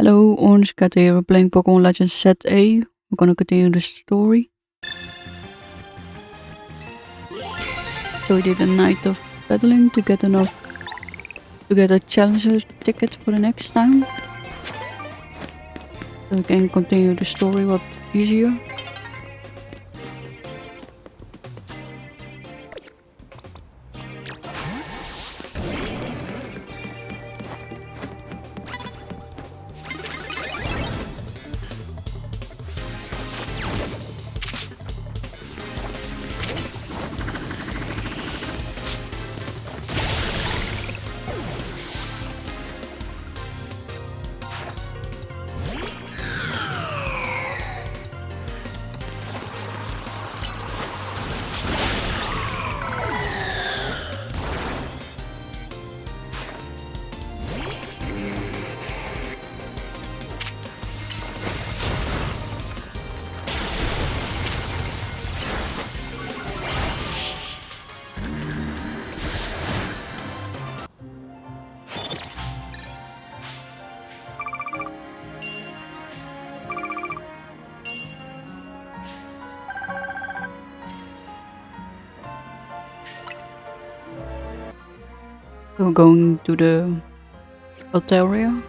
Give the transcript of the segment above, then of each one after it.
Hello, Orange Cat here. We're playing Pokemon Legends Set A. We're gonna continue the story. So we did a night of battling to get a challenger ticket for the next time. So we can continue the story a lot easier. We're going to the altaria.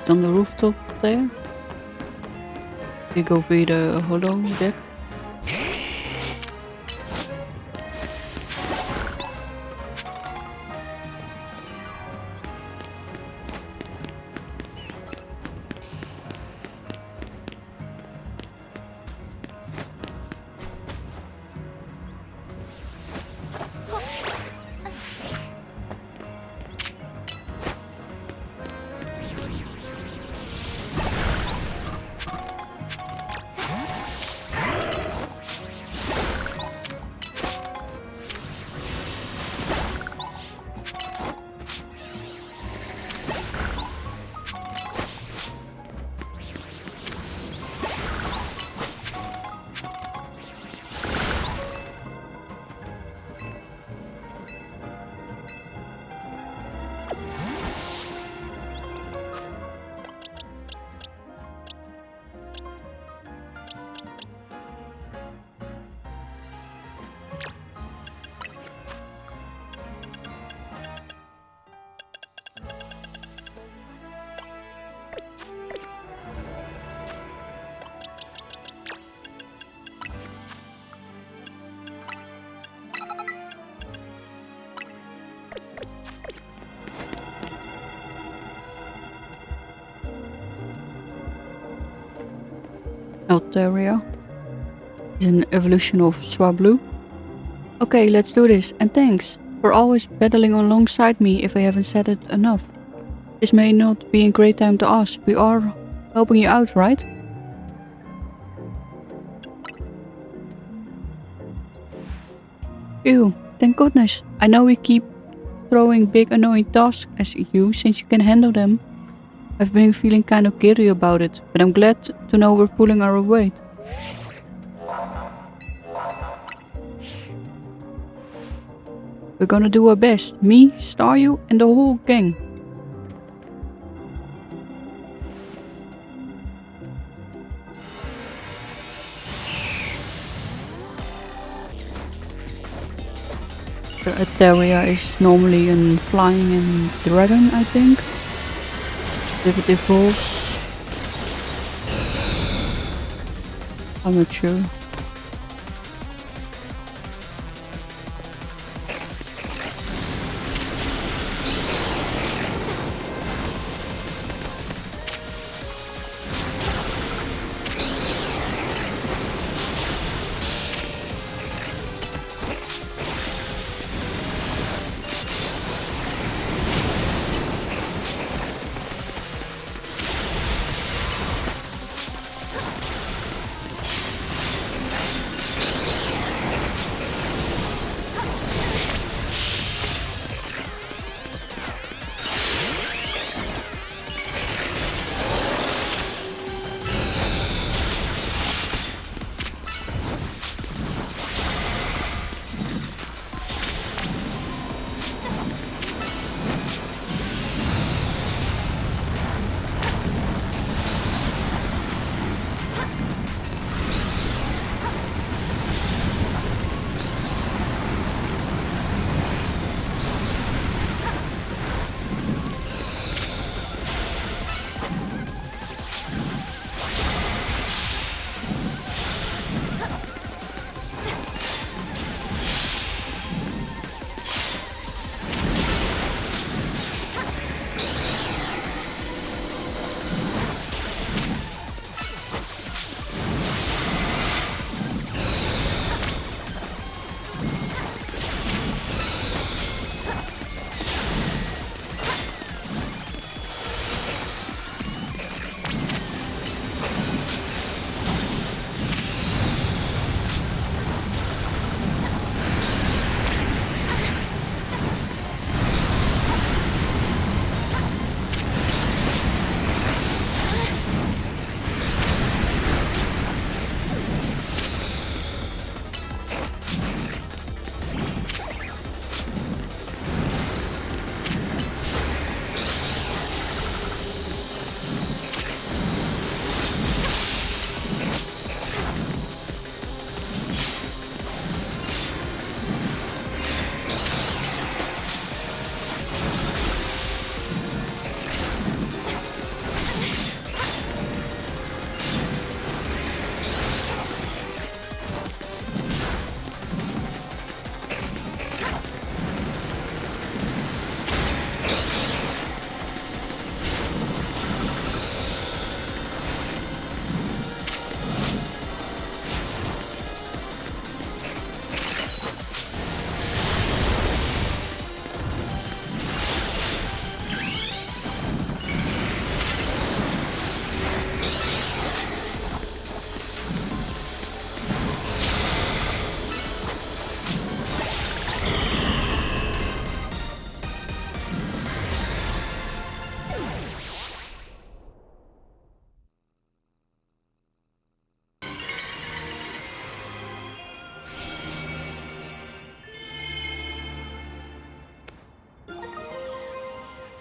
It's on the rooftop there. We go via the holo deck. Altaria is an evolution of Swablu. Okay, let's do this, and thanks for always battling alongside me if I haven't said it enough. This may not be a great time to ask, we are helping you out, right? Phew, thank goodness. I know we keep throwing big annoying tasks at you since you can handle them. I've been feeling kind of giddy about it, but I'm glad to know we're pulling our weight. We're gonna do our best, me, Staryu, and the whole gang. The Altaria is normally a flying and dragon, I think. If it evolves, I'm not sure.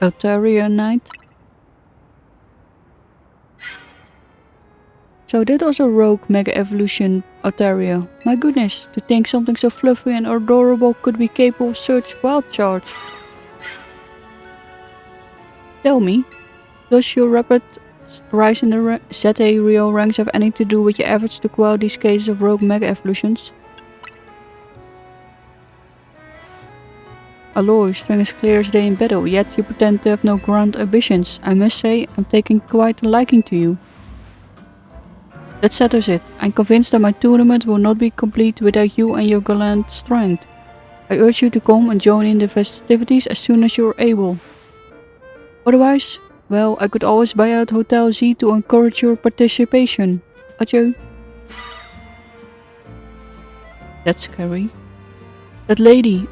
Altaria Knight. So that was a rogue Mega Evolution Altaria. My goodness, to think something so fluffy and adorable could be capable of such wild charge. Tell me, does your rapid rise in the Zeta Rio ranks have anything to do with your efforts to quell these cases of rogue Mega Evolutions? Aloy, strength is clear as day in battle, yet you pretend to have no grand ambitions. I must say, I'm taking quite a liking to you. That settles it. I'm convinced that my tournament will not be complete without you and your gallant strength. I urge you to come and join in the festivities as soon as you're able. Otherwise, well, I could always buy out Hotel Z to encourage your participation. Adieu. That's scary. That lady,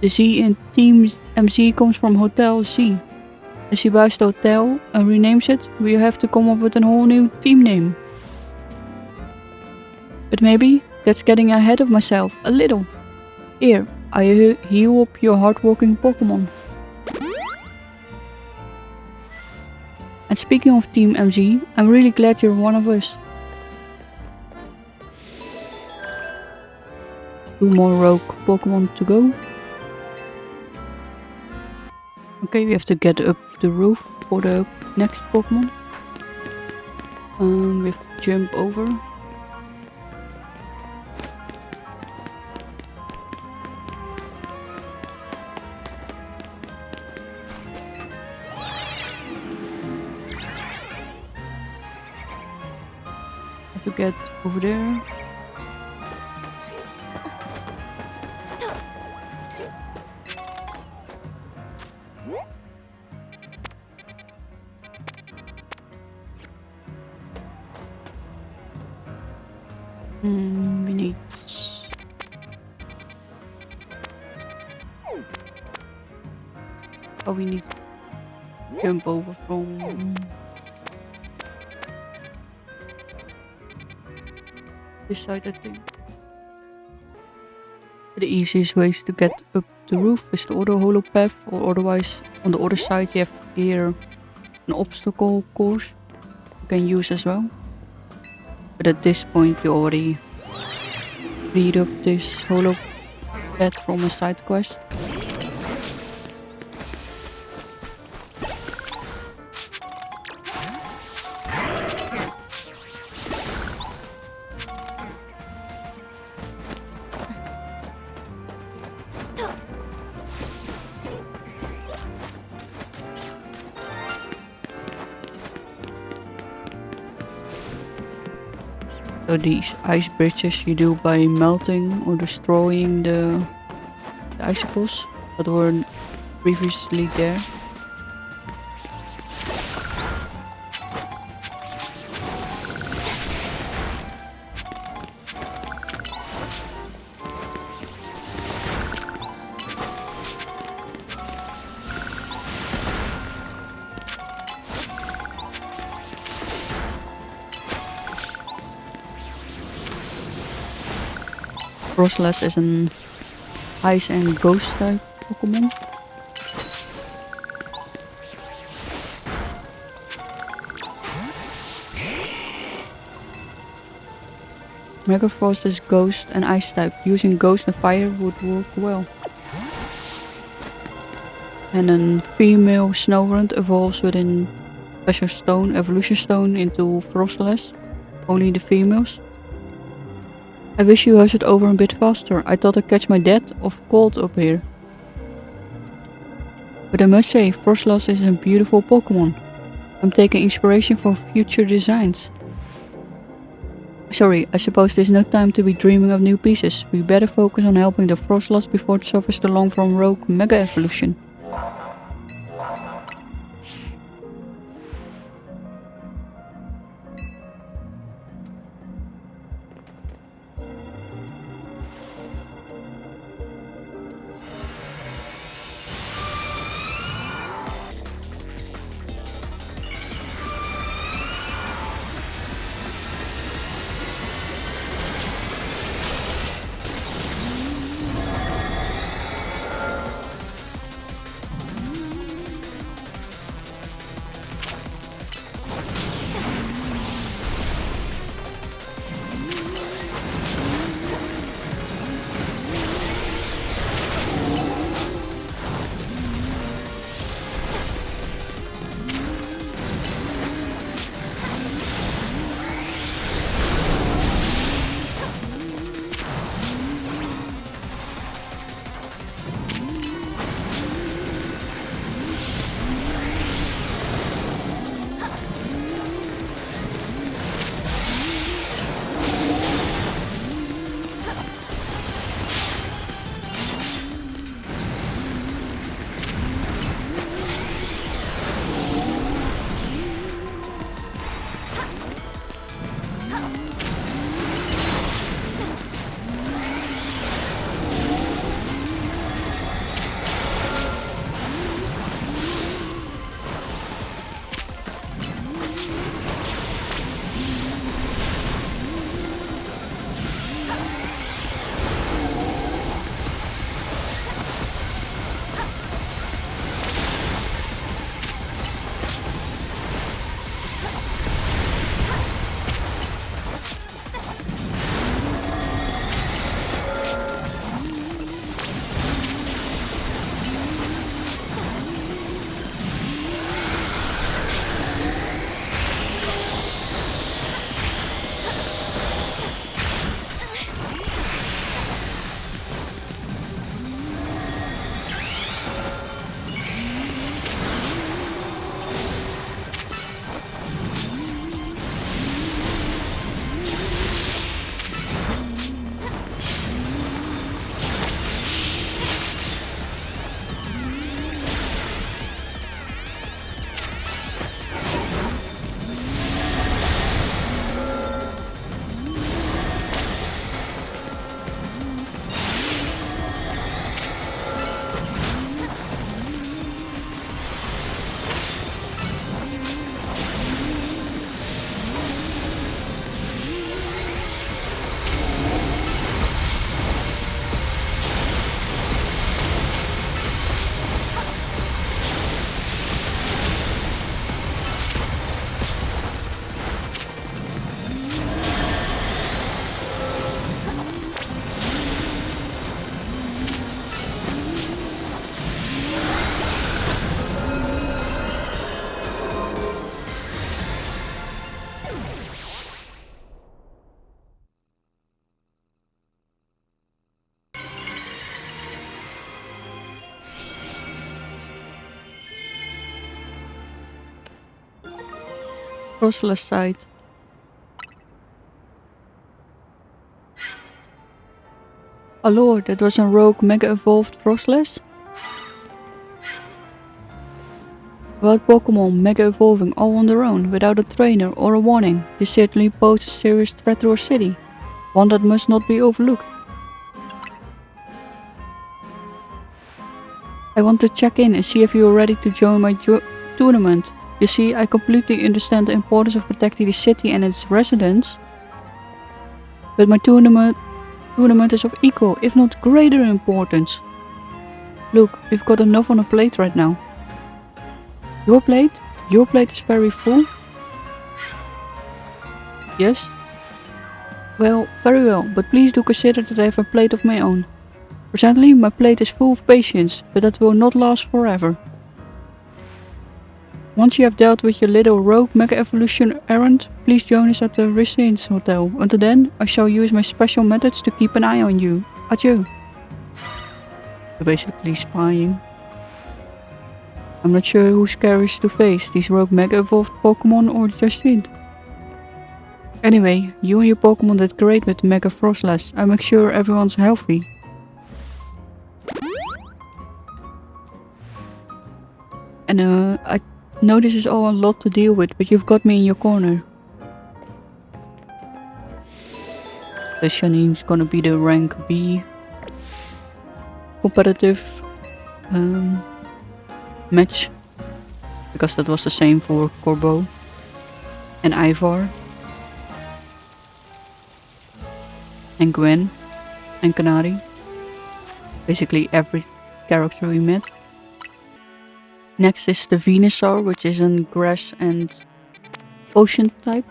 the Z in Team MZ comes from Hotel Z. If she buys the hotel and renames it, we have to come up with a whole new team name. But maybe that's getting ahead of myself a little. Here, I heal up your hardworking Pokemon. And speaking of Team MZ, I'm really glad you're one of us. 2 more rogue Pokemon to go. Okay, we have to get up the roof for the next Pokemon. We have to jump over. To get over there. We need... Oh, we need to jump over from... this side, I think. The easiest ways to get up the roof is the other hollow path, or otherwise on the other side you have here an obstacle course you can use as well. But at this point you already read up this hollow path from a side quest. So these ice bridges you do by melting or destroying the icicles that were previously there. Froslass is an ice and ghost type Pokemon. Mega Frost is ghost and ice type. Using ghost and fire would work well. And a female Snowrunt evolves within Special Stone, Evolution Stone into Froslass. Only the females. I wish you hustled over a bit faster. I thought I'd catch my death of cold up here. But I must say, Froslass is a beautiful Pokemon. I'm taking inspiration from future designs. Sorry, I suppose there's no time to be dreaming of new pieces. We better focus on helping the Froslass before it suffers the long from rogue Mega Evolution. froslass side. Oh lord, that was a rogue mega-evolved froslass? Wild Pokemon mega-evolving all on their own, without a trainer or a warning. This certainly poses a serious threat to our city. One that must not be overlooked. I want to check in and see if you are ready to join my tournament. You see, I completely understand the importance of protecting the city and its residents. But my tournament is of equal, if not greater importance. Look, we've got enough on a plate right now. Your plate? Your plate is very full? Yes? Well, very well, but please do consider that I have a plate of my own. Presently, my plate is full of patience, but that will not last forever. Once you have dealt with your little rogue mega-evolution errand, please join us at the Residence Hotel. Until then, I shall use my special methods to keep an eye on you. Adieu. You're basically spying. I'm not sure who's scariest to face, these rogue mega-evolved Pokemon or jacinthe. Anyway, you and your Pokemon did great with Mega Froslass. I make sure everyone's healthy. And I know this is all a lot to deal with, but you've got me in your corner. The Shanine's gonna be the rank B competitive match, because that was the same for Corbo and Ivar and Gwen and Canary. Basically every character we met. Next is the Venusaur, which is a grass and ocean type.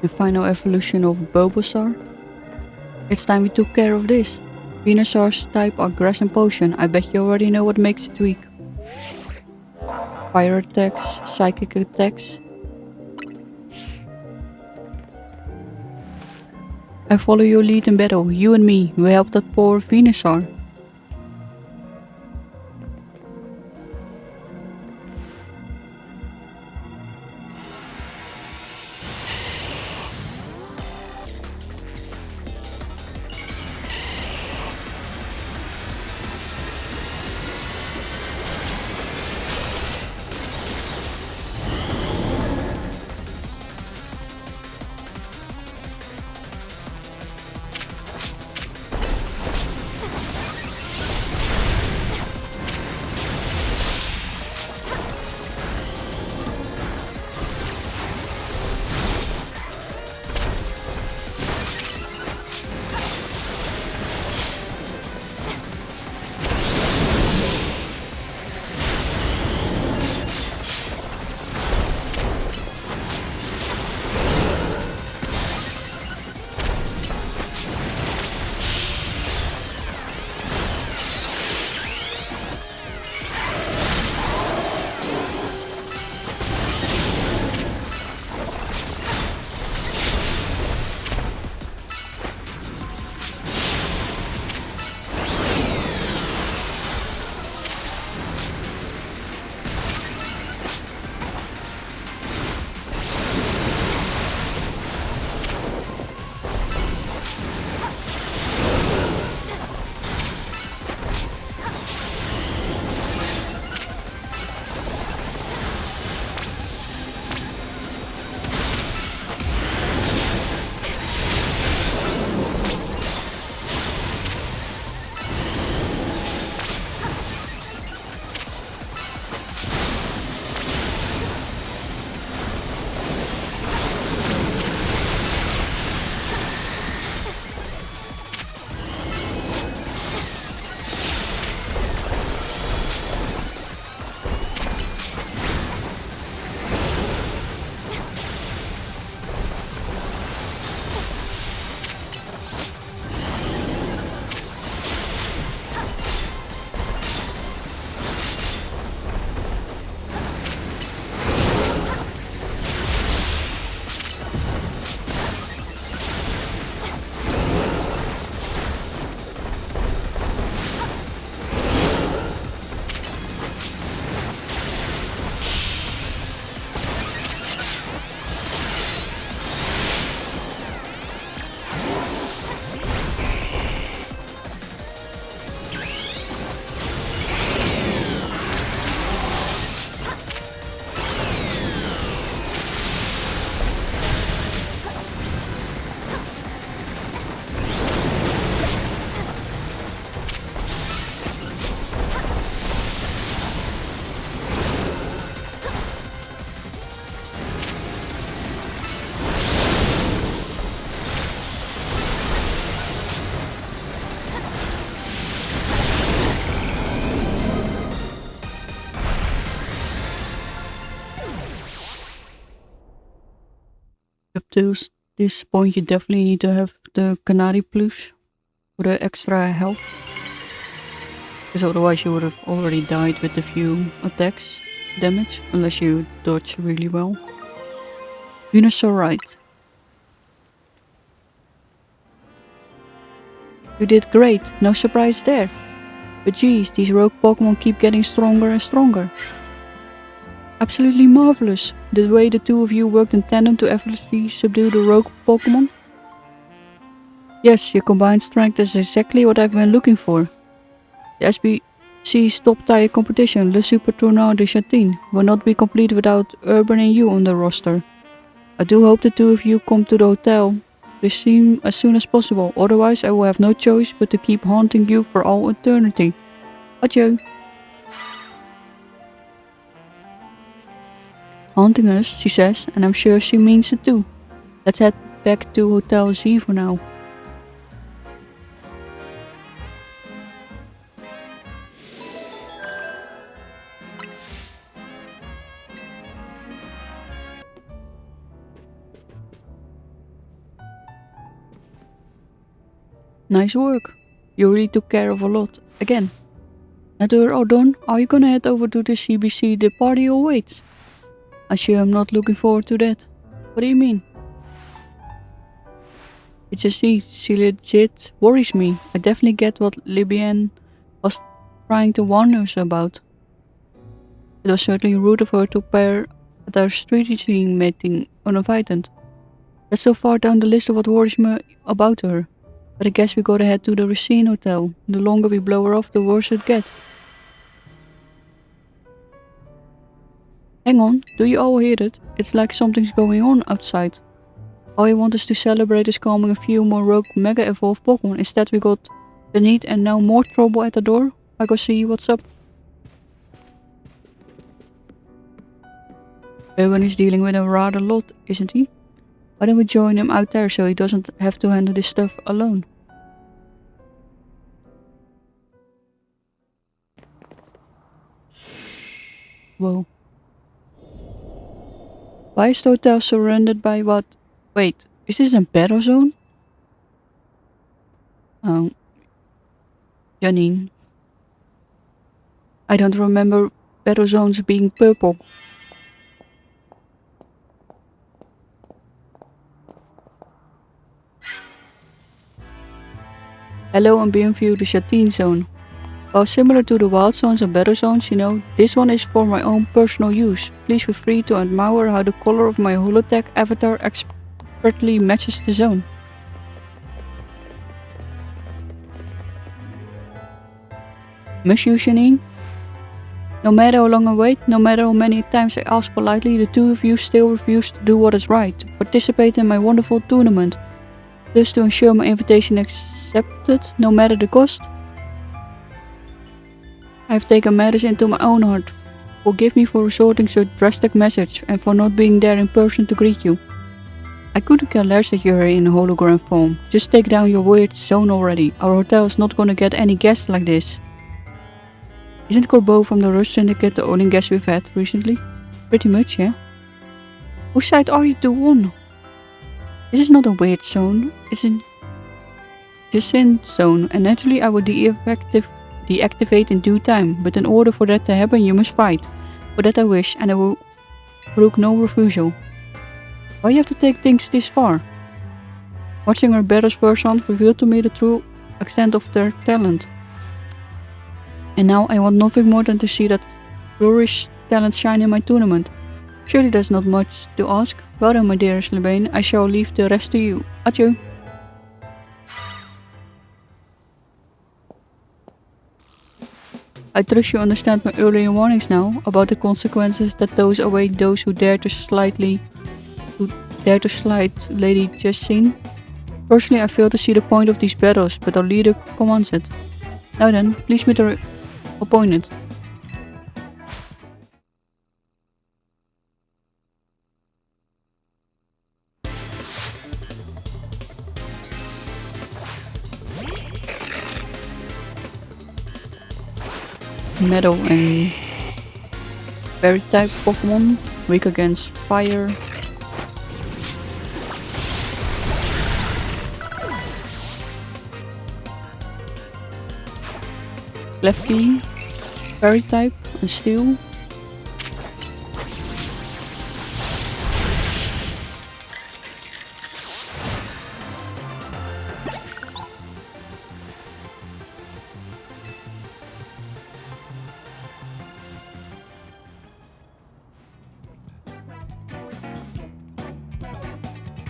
The final evolution of Bulbasaur. It's time we took care of this. Venusaur's type are grass and potion. I bet you already know what makes it weak. Fire attacks, psychic attacks. I follow your lead in battle. You and me, we help that poor Venusaur. this point you definitely need to have the canary plush for the extra health. Because otherwise you would have already died with a few attacks damage, unless you dodge really well. Venusaur right. You did great, no surprise there. But geez, these rogue Pokemon keep getting stronger and stronger. Absolutely marvelous, the way the two of you worked in tandem to effortlessly subdue the rogue Pokemon. Yes, your combined strength is exactly what I've been looking for. The SBC's top-tier competition, Le Super Tournoi de Jacinthe, will not be complete without Urban and you on the roster. I do hope the two of you come to the hotel this scene as soon as possible, otherwise I will have no choice but to keep haunting you for all eternity. Adieu. Haunting us, she says, and I'm sure she means it too. Let's head back to Hotel Z for now. Nice work. You really took care of a lot. Again. Now that we're all done, are you gonna head over to the CBC the party or wait? I'm sure I'm not looking forward to that. What do you mean? It's just she legit worries me. I definitely get what lebanne was trying to warn us about. It was certainly rude of her to appear at our strategy meeting uninvited. That's so far down the list of what worries me about her. But I guess we gotta head to the Racine Hotel. The longer we blow her off, the worse it gets. Hang on, do you all hear it? It's like something's going on outside. All I want us to celebrate is calming a few more rogue mega evolved Pokemon. Instead we got the need and now more trouble at the door. I go see what's up. Urban is dealing with a rather lot, isn't he? Why don't we join him out there so he doesn't have to handle this stuff alone? Whoa. Why is the hotel surrounded by what? Wait, is this a battle zone? Oh. Janine. I don't remember battle zones being purple. Hello and Bienvenue to Jacinthe Zone. While similar to the wild zones and battle zones, you know, this one is for my own personal use. Please feel free to admire how the color of my holotech avatar expertly matches the zone. Miss you, Janine? No matter how long I wait, no matter how many times I ask politely, the two of you still refuse to do what is right, to participate in my wonderful tournament. Thus to ensure my invitation accepted, no matter the cost. I have taken matters into my own heart. Forgive me for resorting to a drastic message and for not being there in person to greet you. I couldn't care less that you're in hologram form. Just take down your weird zone already. Our hotel is not gonna get any guests like this. Isn't Corbeau from the Rush Syndicate the only guest we've had recently? Pretty much, yeah. Whose side are you two on? This is not a weird zone. It's a jacinthe zone, and naturally I will deactivate in due time, but in order for that to happen you must fight. For that I wish, and I will brook no refusal. Why you have to take things this far? Watching our battles firsthand revealed to me the true extent of their talent. And now I want nothing more than to see that flourish talent shine in my tournament. Surely that's not much to ask. Well then, my dearest lebanne, I shall leave the rest to you. Adieu. I trust you understand my earlier warnings now about the consequences that those await those who dare to slight Lady Jacinthe. Personally, I fail to see the point of these battles, but our leader commands it. Now then, please meet our opponent. Metal and Fairy type Pokemon, weak against fire. Left key, fairy type, and steel.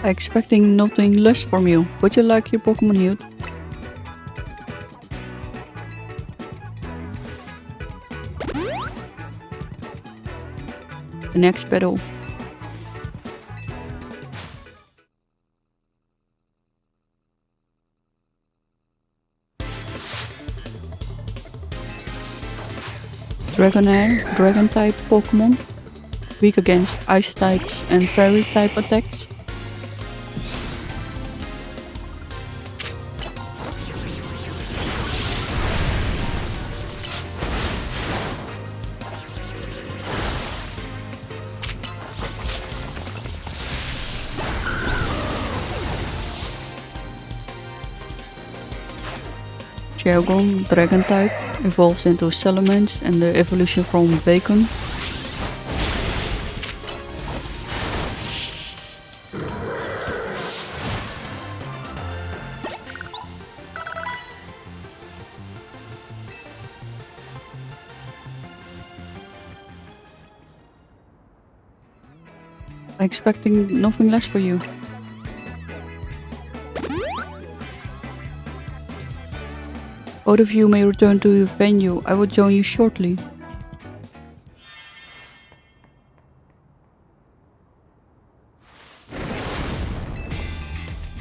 Expecting nothing less from you. Would you like your Pokemon healed? The next battle. Dragonair, Dragon type Pokemon. Weak against Ice types and Fairy type attacks. Shelgon, Dragon type, evolves into Salamence and the evolution from Bacon. Expecting nothing less for you. Both of you may return to your venue. I will join you shortly.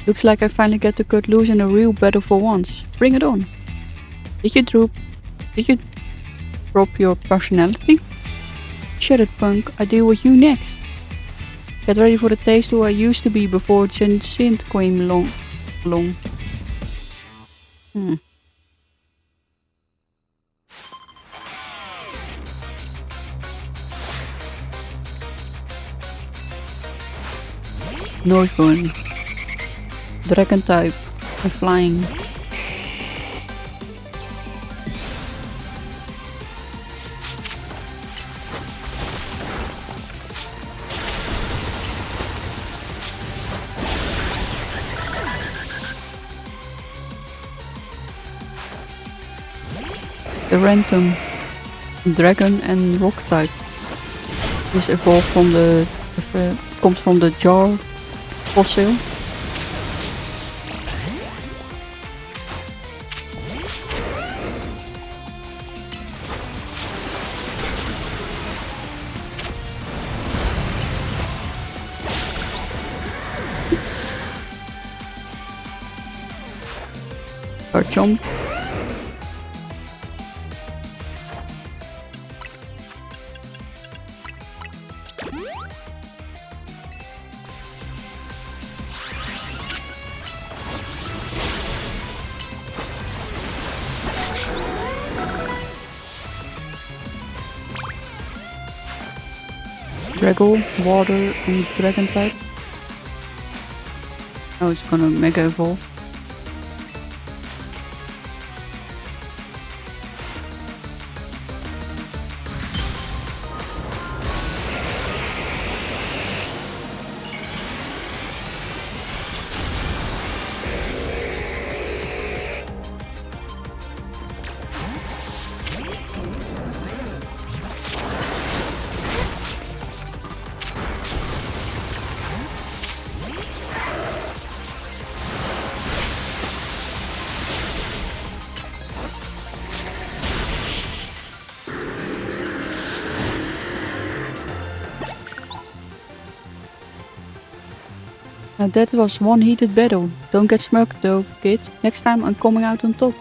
Looks like I finally get to cut loose in a real battle for once. Bring it on. Did you drop your personality? Shut it, punk. I deal with you next. Get ready for the taste who I used to be before jacinthe came along. Northern, Dragon type, and flying. The random, Dragon and Rock type. This evolved from the comes from the jar fossil. Jump. Draggle, water, and dragon type. Now it's gonna mega evolve. Now that was one heated battle. Don't get smirked though, kid. Next time I'm coming out on top.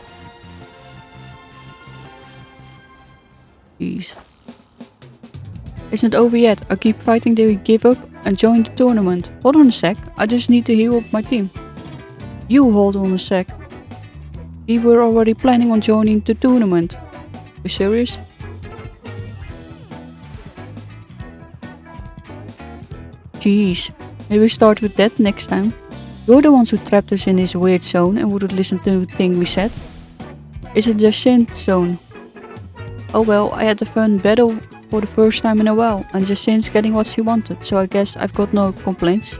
Jeez. Isn't it over yet? I keep fighting till you give up and join the tournament. Hold on a sec, I just need to heal up my team. You hold on a sec. We were already planning on joining the tournament. You serious? Jeez. Maybe start with that next time. You're the ones who trapped us in this weird zone and wouldn't listen to a thing we said. Is it the synth zone? Oh well, I had a fun battle for the first time in a while, and Jacinthe getting what she wanted, so I guess I've got no complaints.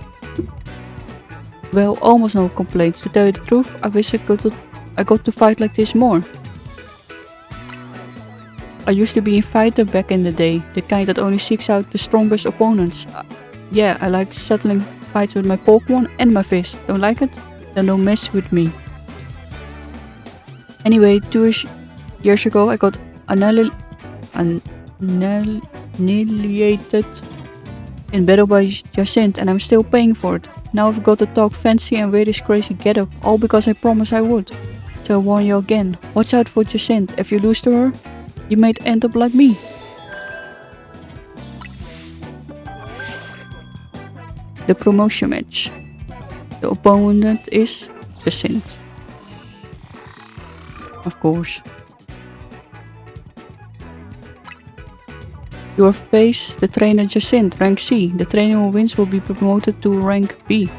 Well, almost no complaints. To tell you the truth, I wish I got to fight like this more. I used to be a fighter back in the day, the kind that only seeks out the strongest opponents. Yeah, I like settling fights with my Pokemon and my fist. Don't like it? Then don't mess with me. Anyway, 2 years ago I got annihilated in battle by Jacinthe, and I'm still paying for it. Now I've got to talk fancy and wear this crazy getup, all because I promised I would. So I warn you again, watch out for Jacinthe. If you lose to her, you might end up like me. The promotion match. The opponent is Jacinthe. Of course. You face the trainer Jacinthe, rank C. The trainer who wins will be promoted to rank B.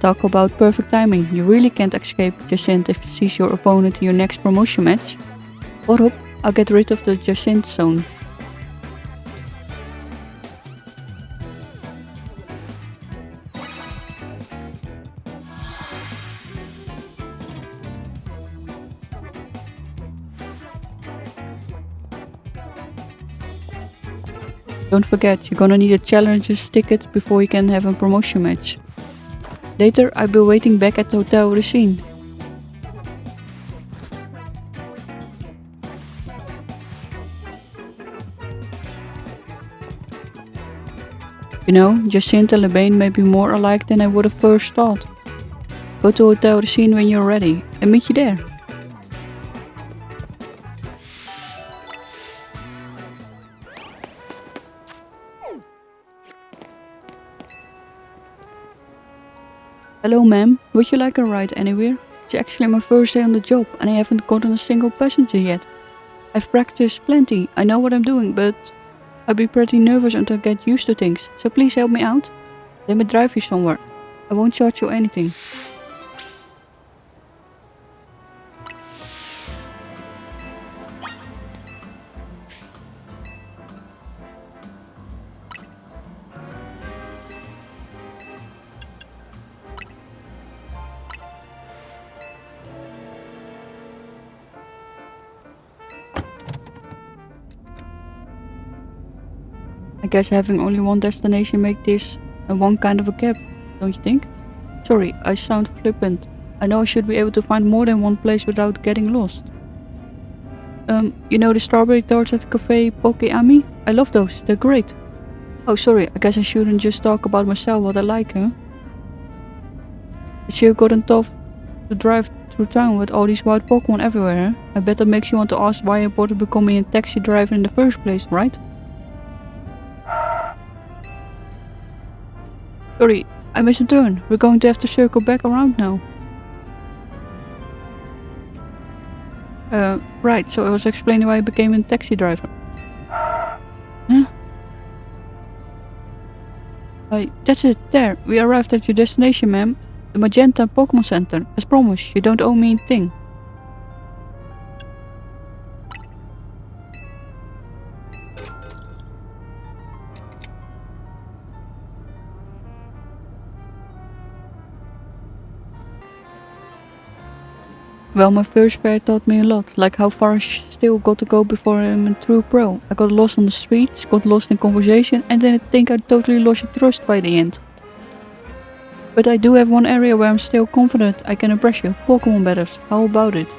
Talk about perfect timing. You really can't escape Jacinthe if she's your opponent in your next promotion match. What up? I'll get rid of the Jacinthe zone. Don't forget, you're gonna need a challenges ticket before you can have a promotion match. Later, I'll be waiting back at the Hotel Racine. You know, Jacinthe and lebanne may be more alike than I would have first thought. Go to Hotel Racine when you're ready, and meet you there. Hello ma'am, would you like a ride anywhere? It's actually my first day on the job and I haven't gotten a single passenger yet. I've practiced plenty, I know what I'm doing, but I'll be pretty nervous until I get used to things, so please help me out. Let me drive you somewhere. I won't charge you anything. I guess having only one destination makes this one kind of a cab, don't you think? Sorry, I sound flippant. I know I should be able to find more than one place without getting lost. You know the strawberry tarts at the cafe Poke Ami? I love those, they're great. Oh sorry, I guess I shouldn't just talk about myself what I like, huh? It's sure gotten tough to drive through town with all these wild Pokemon everywhere, huh? I bet that makes you want to ask why I bothered becoming a taxi driver in the first place, right? Sorry, I missed a turn. We're going to have to circle back around now. Right, so I was explaining why I became a taxi driver. Huh? That's it, there. We arrived at your destination, ma'am. The Magenta Pokemon Center. As promised, you don't owe me a thing. Well, my first fair taught me a lot, like how far I still got to go before I'm a true pro. I got lost on the streets, got lost in conversation, and then I think I totally lost trust by the end. But I do have one area where I'm still confident I can impress you, Pokemon battles. How about it?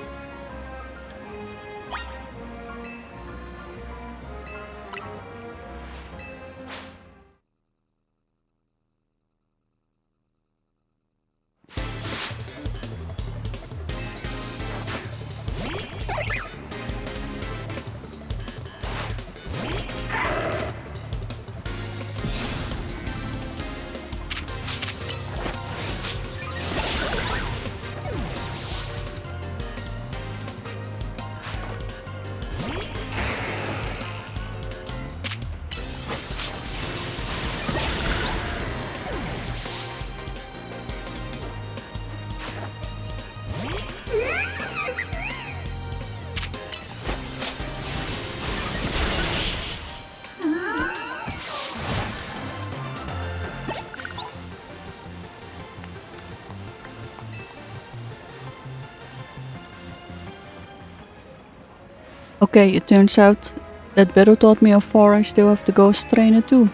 Okay, it turns out that battle taught me how far I still have to go as trainer too.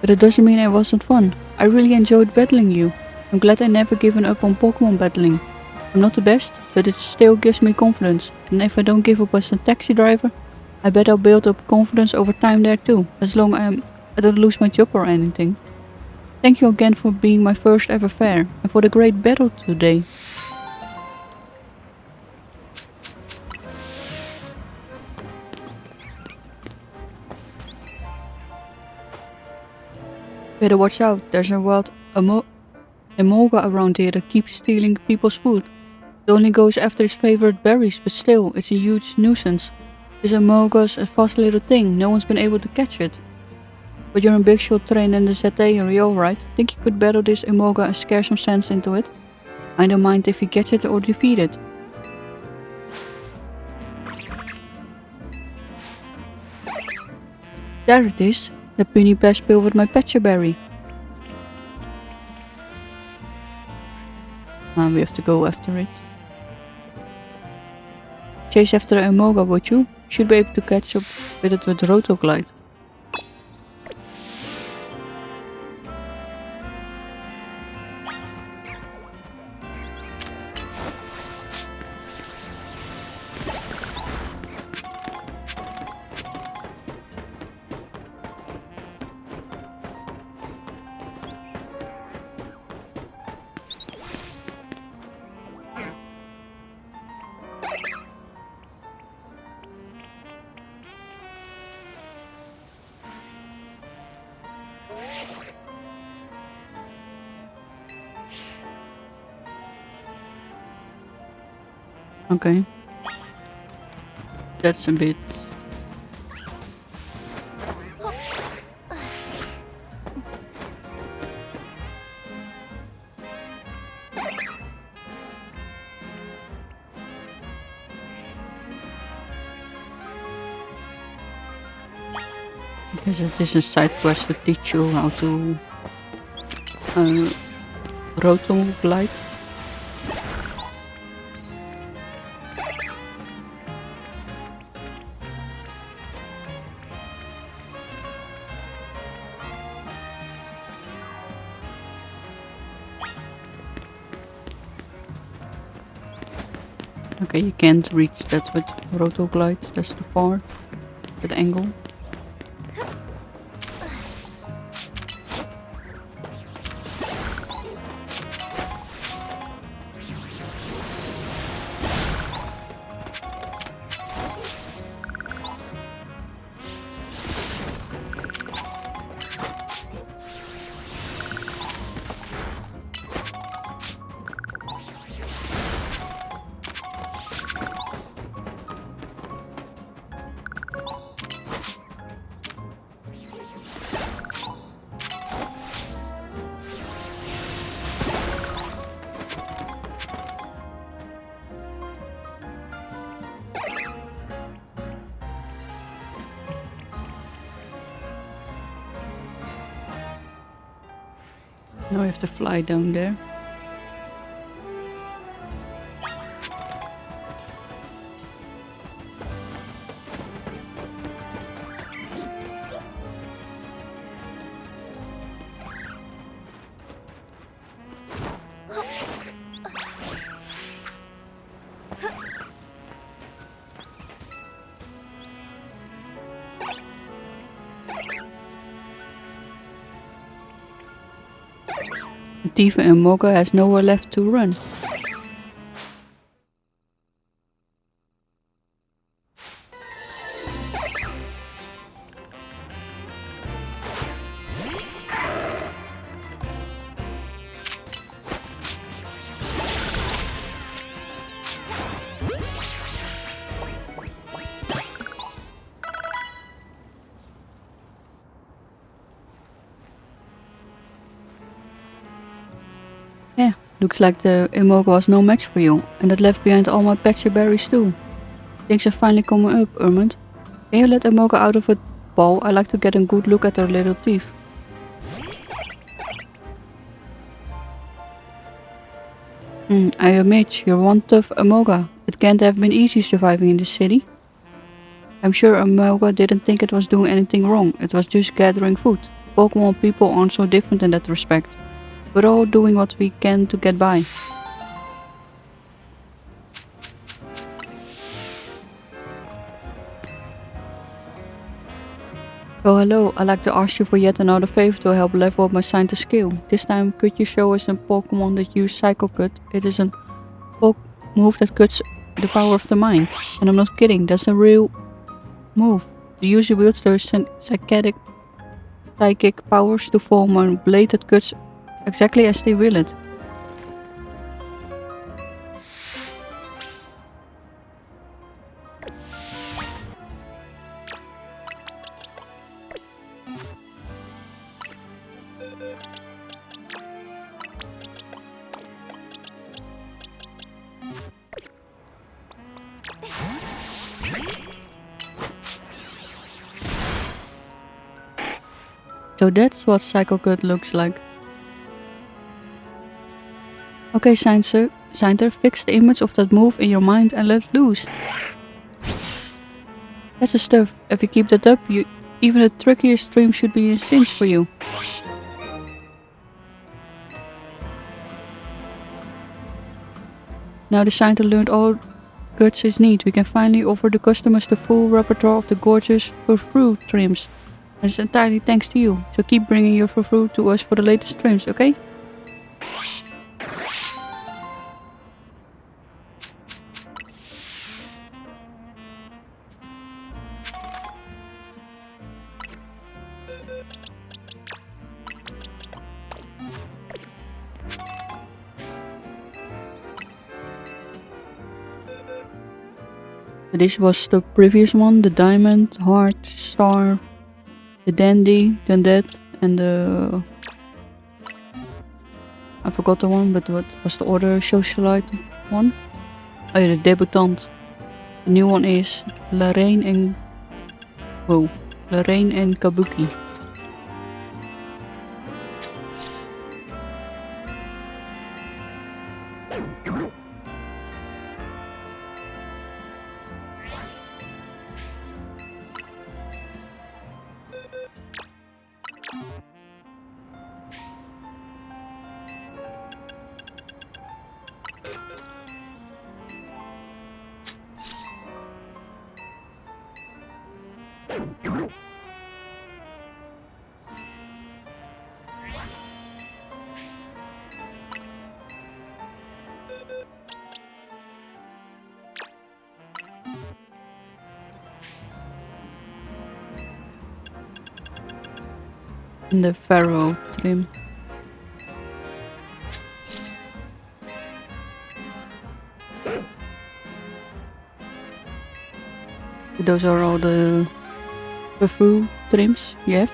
But it doesn't mean it wasn't fun. I really enjoyed battling you. I'm glad I never given up on Pokemon battling. I'm not the best, but it still gives me confidence. And if I don't give up as a taxi driver, I bet I'll build up confidence over time there too, as long as I don't lose my job or anything. Thank you again for being my first ever fair, and for the great battle today. Better watch out, there's a wild emolga around here that keeps stealing people's food. It only goes after its favorite berries, but still, it's a huge nuisance. This emolga's a fast little thing, no one's been able to catch it. But you're a big shot trainer in the ZT area, alright? Think you could battle this emolga and scare some sense into it? I don't mind if you catch it or defeat it. There it is, the puny pest pill with my Patcher Berry. We have to go after it. Chase after the emolga, would you? Should be able to catch up with it with Rotoglide. Okay. That's a bit... Because it is a side quest to teach you how to Rotoglide. Okay, you can't reach that with Rotoglide, that's too far, that angle. Now I have to fly down there. The thief in Emolga has nowhere left to run. Yeah, looks like the Emolga was no match for you, and that left behind all my Patcher berries too. Things are finally coming up, Ermund. Can you let Emolga out of her ball? I like to get a good look at her little teeth. I admit, you're one tough Emolga. It can't have been easy surviving in this city. I'm sure Emolga didn't think it was doing anything wrong. It was just gathering food. Pokemon people aren't so different in that respect. We're all doing what we can to get by. Oh hello, I'd like to ask you for yet another favor to help level up my scientist skill. This time could you show us a Pokemon that uses Psycho Cut? It is a move that cuts the power of the mind. And I'm not kidding, that's a real move. The user wields their psychic powers to form a blade that cuts exactly as they will it. So that's what Psycho Cut looks like. Okay, Scienter, fix the image of that move in your mind and let loose. That's the stuff. If you keep that up, even the trickiest stream should be a cinch for you. Now the Scienter learned all guts is neat. We can finally offer the customers the full repertoire of the gorgeous furfrou trims. And it's entirely thanks to you. So keep bringing your furfrou to us for the latest trims, okay? This was the previous one, the diamond, heart, star, the dandy, then that, and the... I forgot the one, but what was the other socialite one? Oh yeah, the debutant. The new one is Lorraine and... Whoa. Lorraine and Kabuki. In the Pharaoh trim. Those are all the furfrou trims you have.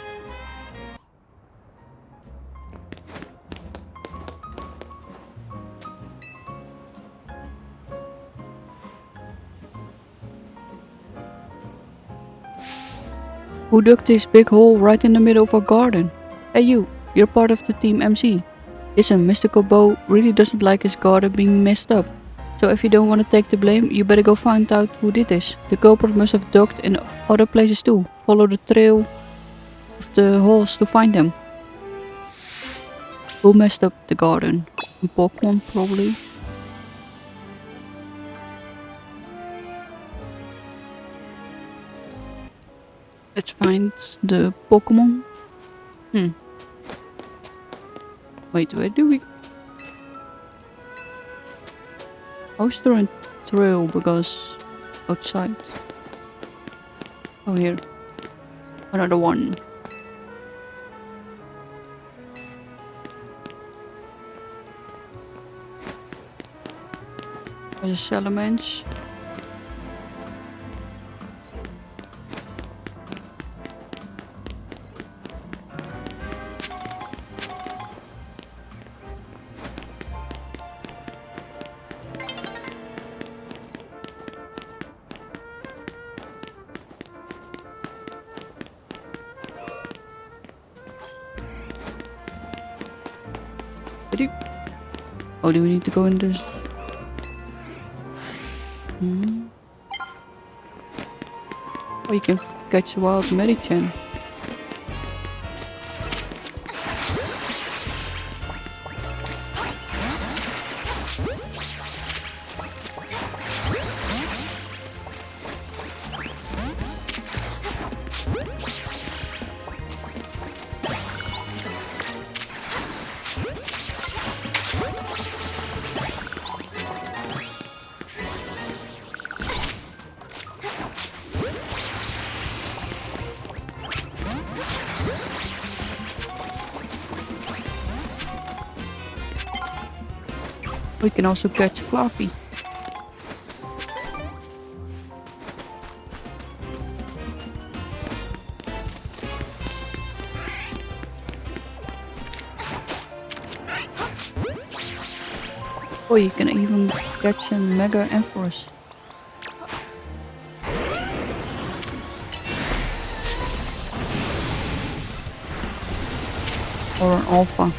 Who dug this big hole right in the middle of our garden? Hey you're part of the team MC. Listen, Mystical Bow really doesn't like his garden being messed up. So if you don't want to take the blame, you better go find out who did this. The culprit must have dug in other places too. Follow the trail of the holes to find them. Who messed up the garden? A Pokemon probably. Let's find the Pokemon. Wait, where do we... I was throwing trail because outside. Oh here. Another one. There's a Salamence. Oh, do we need to go in this? Or you can catch a wild medicine. We can also catch Fluffy. Oh, you can even catch a mega empress. Or an alpha.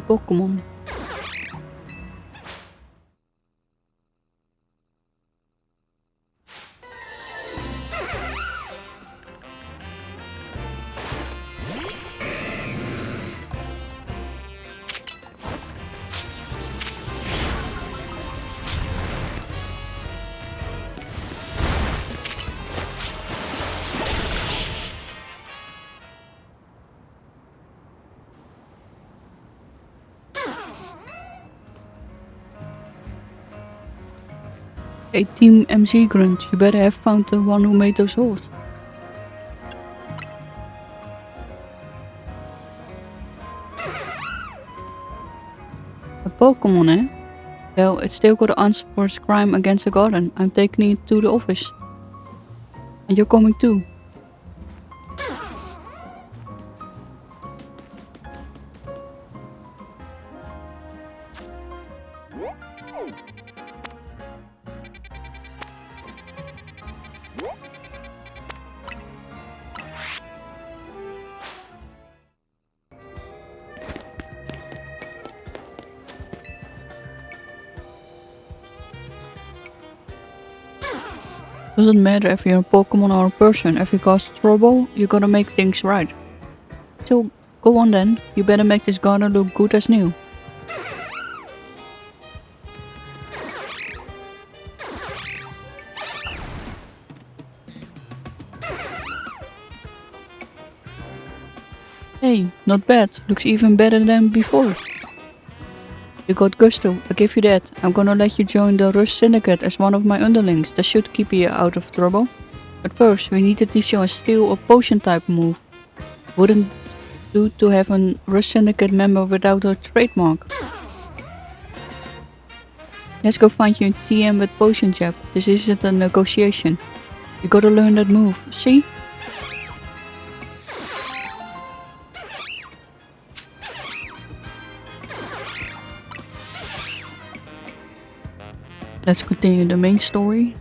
Pokémon. Hey, Team MZ Grunt, you better have found the one who made those holes. A Pokemon, eh? Well, it's still got to answer for its crime against the garden. I'm taking it to the office. And you're coming too. Doesn't matter if you're a Pokemon or a person, if you cause trouble, you gotta make things right. So, go on then, you better make this garden look good as new. Hey, not bad, looks even better than before. You got gusto, I give you that. I'm gonna let you join the Rush Syndicate as one of my underlings. That should keep you out of trouble. But first, we need to teach you a steel or potion type move. Wouldn't do to have a Rush Syndicate member without a trademark. Let's go find you a TM with Potion Jab. This isn't a negotiation. You gotta learn that move, see? Let's continue the main story.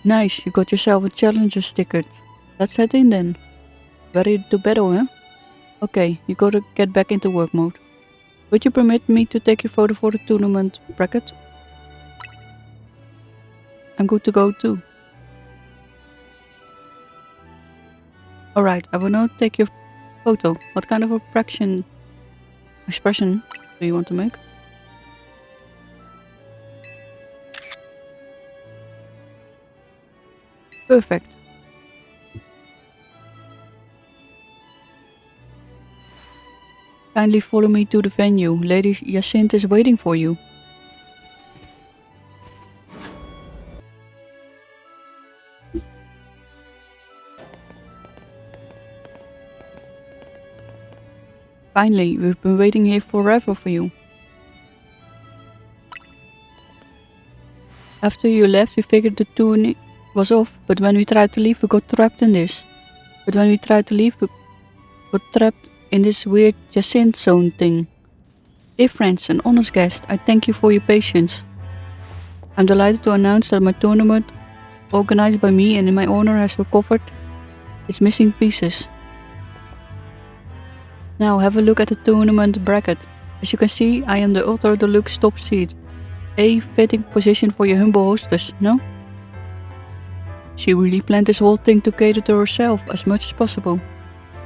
Nice, you got yourself a challenger's ticket. Let's head in then. Ready to battle, huh? Okay, you gotta get back into work mode. Would you permit me to take your photo for the tournament bracket? I'm good to go too. Alright, I will now take your photo. What kind of expression do you want to make? Perfect. Kindly follow me to the venue. Lady Jacinthe is waiting for you. Finally, we've been waiting here forever for you. After you left, we figured the tour was off, but when we tried to leave, we got trapped in this. In this weird jacinthe zone thing. Dear friends and honest guest, I thank you for your patience. I'm delighted to announce that my tournament, organized by me and in my honor, has recovered its missing pieces. Now have a look at the tournament bracket. As you can see, I am the ultra deluxe top seed. A fitting position for your humble hostess, no? She really planned this whole thing to cater to herself as much as possible.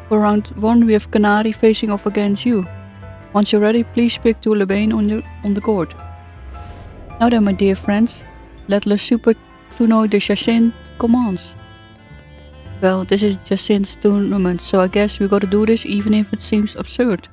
For round 1 we have Canary facing off against you. Once you're ready, please pick to lebanne on the court. Now then, my dear friends, let Le Super Tuno de Jacinthe commence. Well, this is Jacinthe's tournament, so I guess we gotta do this even if it seems absurd.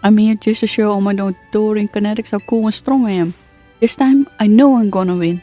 I'm here just to show all my adoring kinetics how cool and strong I am. This time, I know I'm gonna win.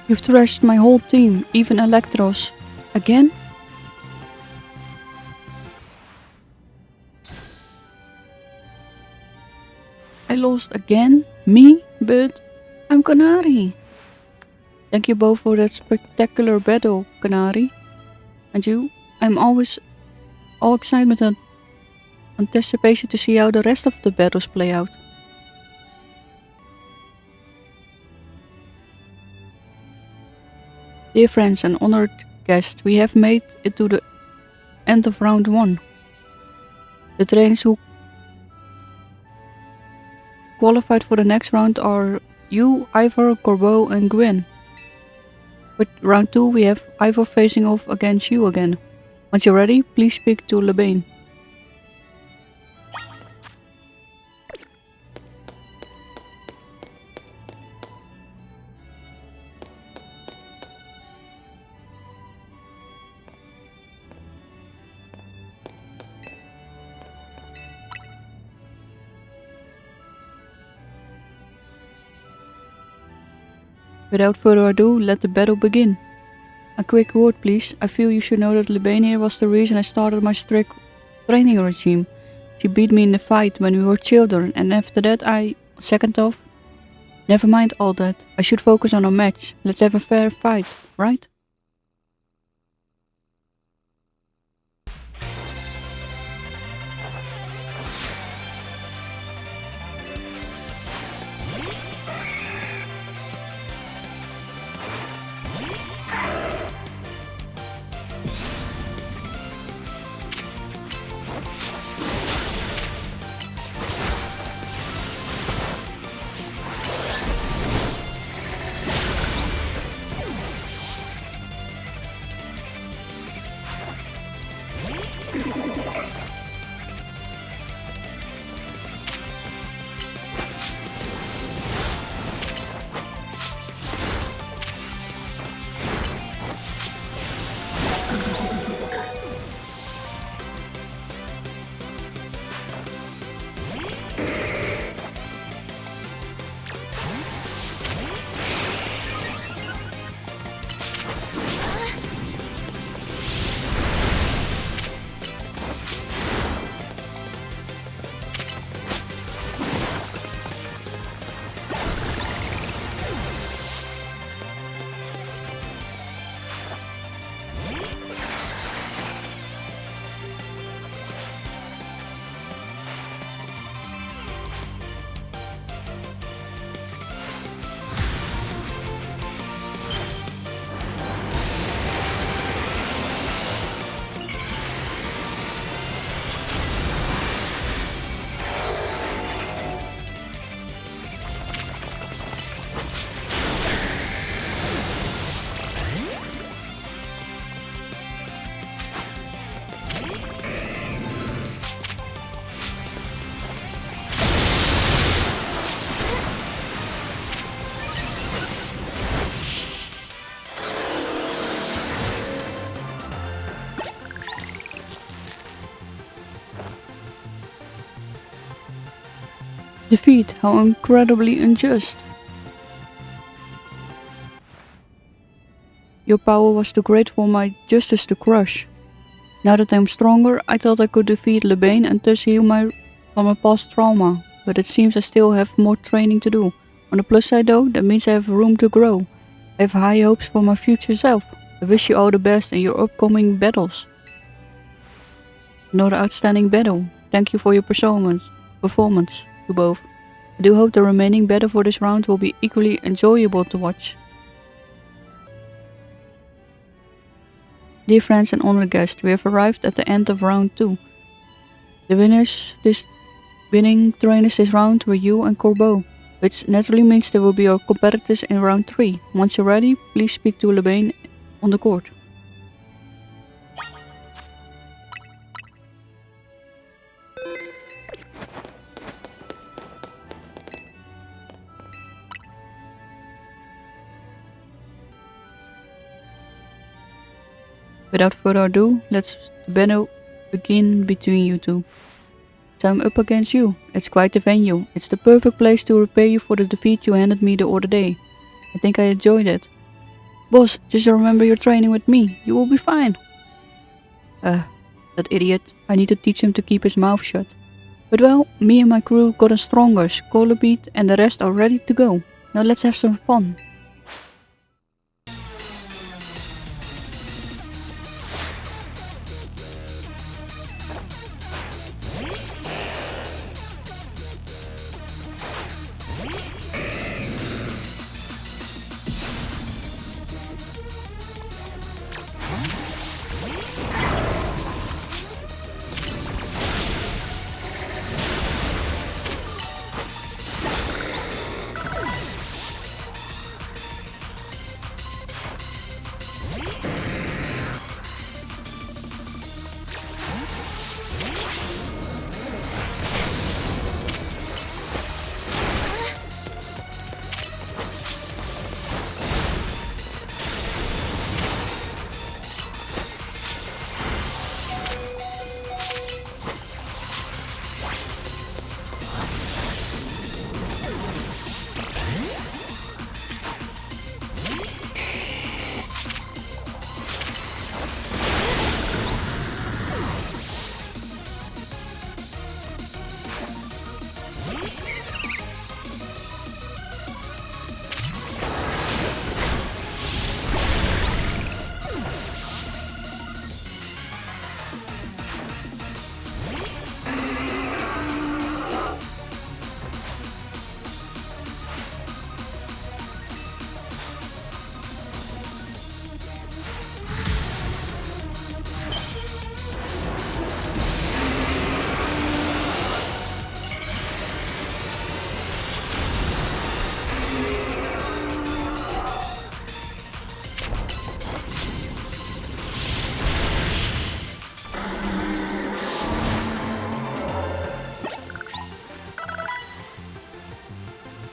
You've trashed my whole team, even Electros. Again? I lost again? Me? But I'm Canary. Thank you both for that spectacular battle, Canary. And you? I'm always all excitement and anticipation to see how the rest of the battles play out. Dear friends and honored guests, we have made it to the end of round 1. The trainers who qualified for the next round are you, Ivor, Corbeau and Gwen. With round 2 we have Ivor facing off against you again. Once you're ready, please speak to Lebanne. Without further ado, let the battle begin. A quick word please, I feel you should know that Lebanne here was the reason I started my strict training regime. She beat me in the fight when we were children and after that second off. Never mind all that, I should focus on our match. Let's have a fair fight, right? Defeat, how incredibly unjust. Your power was too great for my justice to crush. Now that I'm stronger, I thought I could defeat Lebanne and thus heal from my past trauma, but it seems I still have more training to do. On the plus side though, that means I have room to grow. I have high hopes for my future self. I wish you all the best in your upcoming battles. Another outstanding battle. Thank you for your performance, you both. I do hope the remaining battle for this round will be equally enjoyable to watch. Dear friends and honored guests, we have arrived at the end of round 2. The winning trainers this round were you and Corbeau, which naturally means they will be our competitors in round 3. Once you're ready, please speak to Lebanne on the court. Without further ado, let's the battle begin between you two. So I'm up against you. It's quite the venue. It's the perfect place to repay you for the defeat you handed me the other day. I think I enjoyed it. Boss, just remember your training with me. You will be fine. That idiot. I need to teach him to keep his mouth shut. But well, me and my crew got a stronger scholar beat and the rest are ready to go. Now let's have some fun.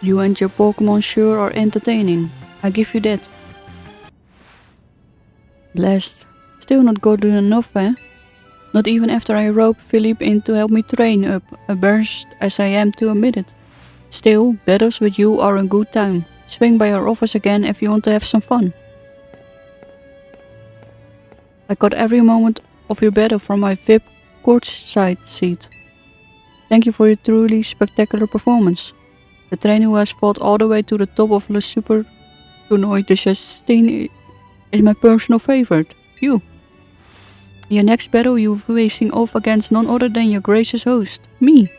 You and your Pokemon sure are entertaining. I give you that. Blast. Still not good enough, eh? Not even after I rope Philippe in to help me train up, embarrassed as I am to admit it. Still, battles with you are a good time. Swing by our office again if you want to have some fun. I got every moment of your battle from my VIP courtside seat. Thank you for your truly spectacular performance. The trainer who has fought all the way to the top of the Super Tournoi de Jacinthe is my personal favorite. You. In your next battle you're facing off against none other than your gracious host, me.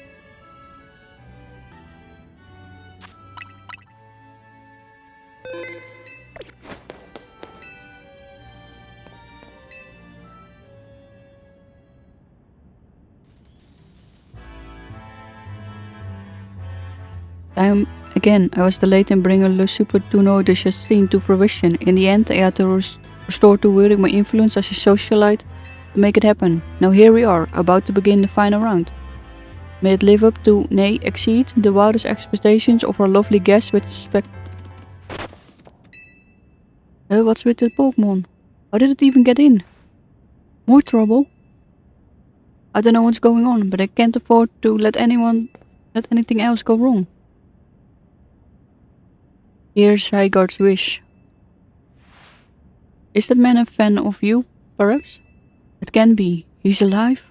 Again, I was delayed in bringing Le Super Tournoi de Jacinthe to fruition. In the end, I had to restore to wielding my influence as a socialite to make it happen. Now here we are, about to begin the final round. May it live up to, nay, exceed, the wildest expectations of our lovely guests with what's with the Pokemon? How did it even get in? More trouble? I don't know what's going on, but I can't afford to let anything else go wrong. Here's Zygarde's wish. Is that man a fan of you, perhaps? It can be. He's alive.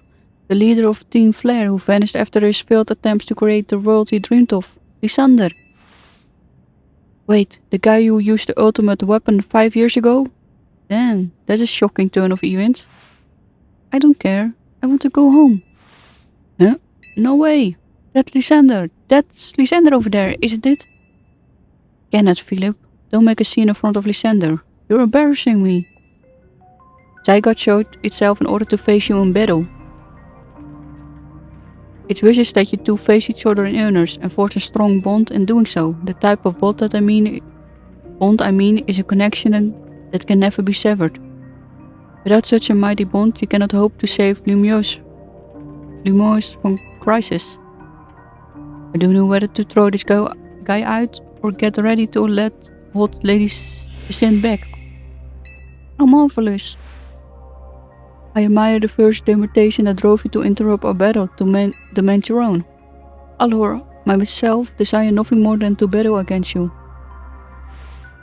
The leader of Team Flare who vanished after his failed attempts to create the world he dreamed of. Lysandre. Wait, the guy who used the ultimate weapon 5 years ago? Damn, that's a shocking turn of events. I don't care. I want to go home. Huh? No way. That's Lysandre. That's Lysandre over there, isn't it? Cannot, Philip. Don't make a scene in front of Lysandre. You're embarrassing me. Zygarde showed itself in order to face you in battle. It wishes that you two face each other in earnest and forge a strong bond in doing so. The type of bond I mean is a connection that can never be severed. Without such a mighty bond, you cannot hope to save Lumos from crisis. I don't know whether to throw this guy out or get ready to let hot lady send back. How marvelous! I admire the first demonstration that drove you to interrupt our battle to demand your own. Allure, myself, desire nothing more than to battle against you.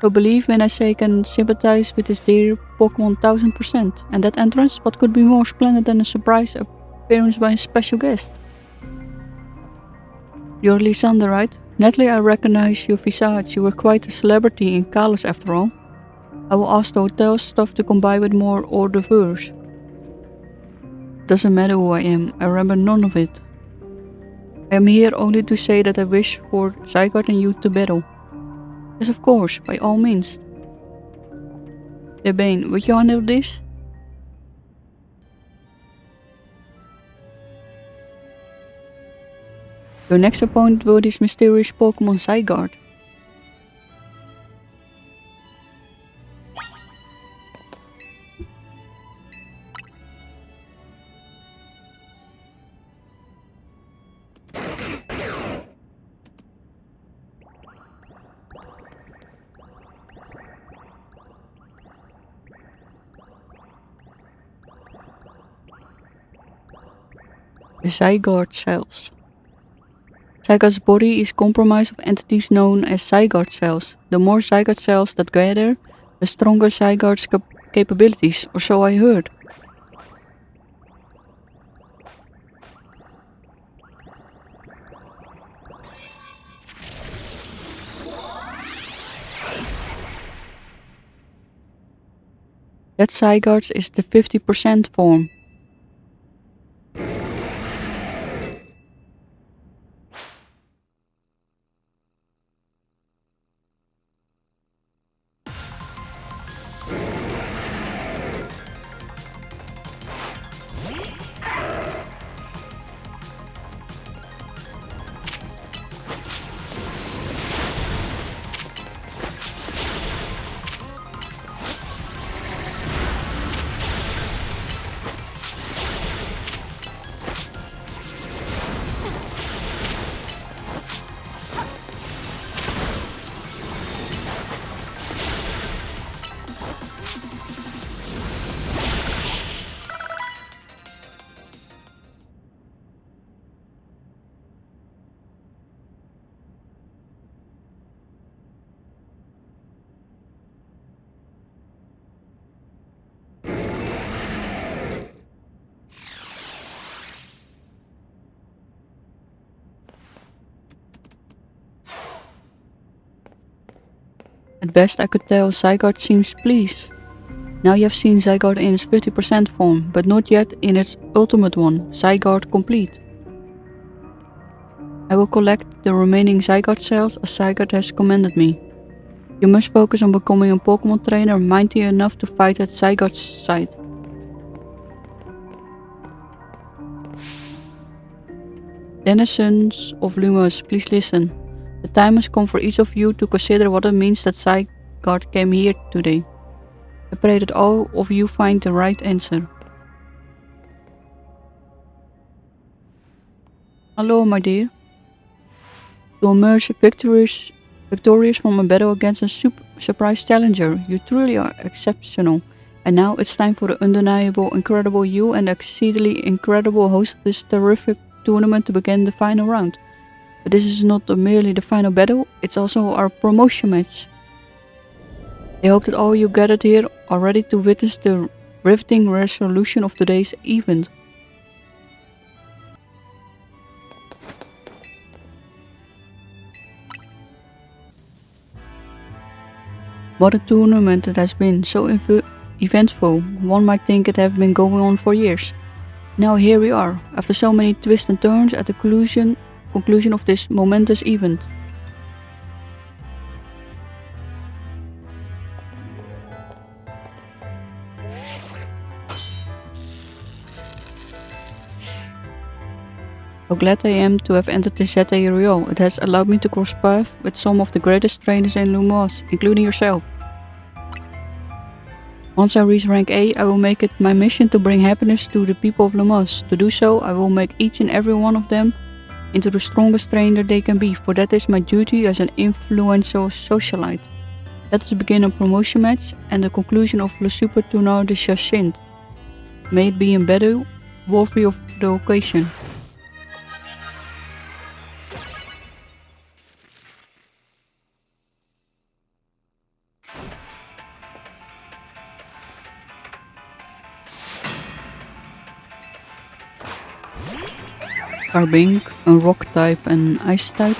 So believe when I say I can sympathize with this dear Pokemon 1000%. And that entrance, what could be more splendid than a surprise appearance by a special guest? You're Lysandre, right? Naturally I recognize your visage, you were quite a celebrity in Kalos after all. I will ask the hotel staff to come by with more hors d'oeuvres. Doesn't matter who I am, I remember none of it. I am here only to say that I wish for Zygarde and you to battle. Yes, of course, by all means. Urbain, would you handle this? Your next opponent will this mysterious Pokemon Zygarde. The Zygarde cells. Zygarde's body is comprised of entities known as Zygarde cells. The more Zygarde cells that gather, the stronger Zygarde's capabilities, or so I heard. That Zygarde is the 50% form. At best I could tell Zygarde seems pleased. Now you have seen Zygarde in its 50% form, but not yet in its ultimate one, Zygarde complete. I will collect the remaining Zygarde cells as Zygarde has commanded me. You must focus on becoming a Pokemon trainer mighty enough to fight at Zygarde's side. Denizens of Lumos, please listen. The time has come for each of you to consider what it means that Zygarde came here today. I pray that all of you find the right answer. Hello, my dear. To emerge victorious from a battle against a surprise challenger, you truly are exceptional. And now it's time for the undeniable, incredible you and the exceedingly incredible host of this terrific tournament to begin the final round. But this is not merely the final battle, it's also our promotion match. I hope that all you gathered here are ready to witness the riveting resolution of today's event. What a tournament it has been, so eventful, one might think it have been going on for years. Now here we are, after so many twists and turns at the conclusion of this momentous event. How glad I am to have entered the Zeta Area. It has allowed me to cross paths with some of the greatest trainers in Lumos, including yourself. Once I reach rank A, I will make it my mission to bring happiness to the people of Lumos. To do so, I will make each and every one of them into the strongest trainer they can be, for that is my duty as an influential socialite. Let us begin a promotion match and the conclusion of Le Super Tournoi de Jacinthe. May it be in battle worthy of the occasion. Carbink, een rock type en ice type.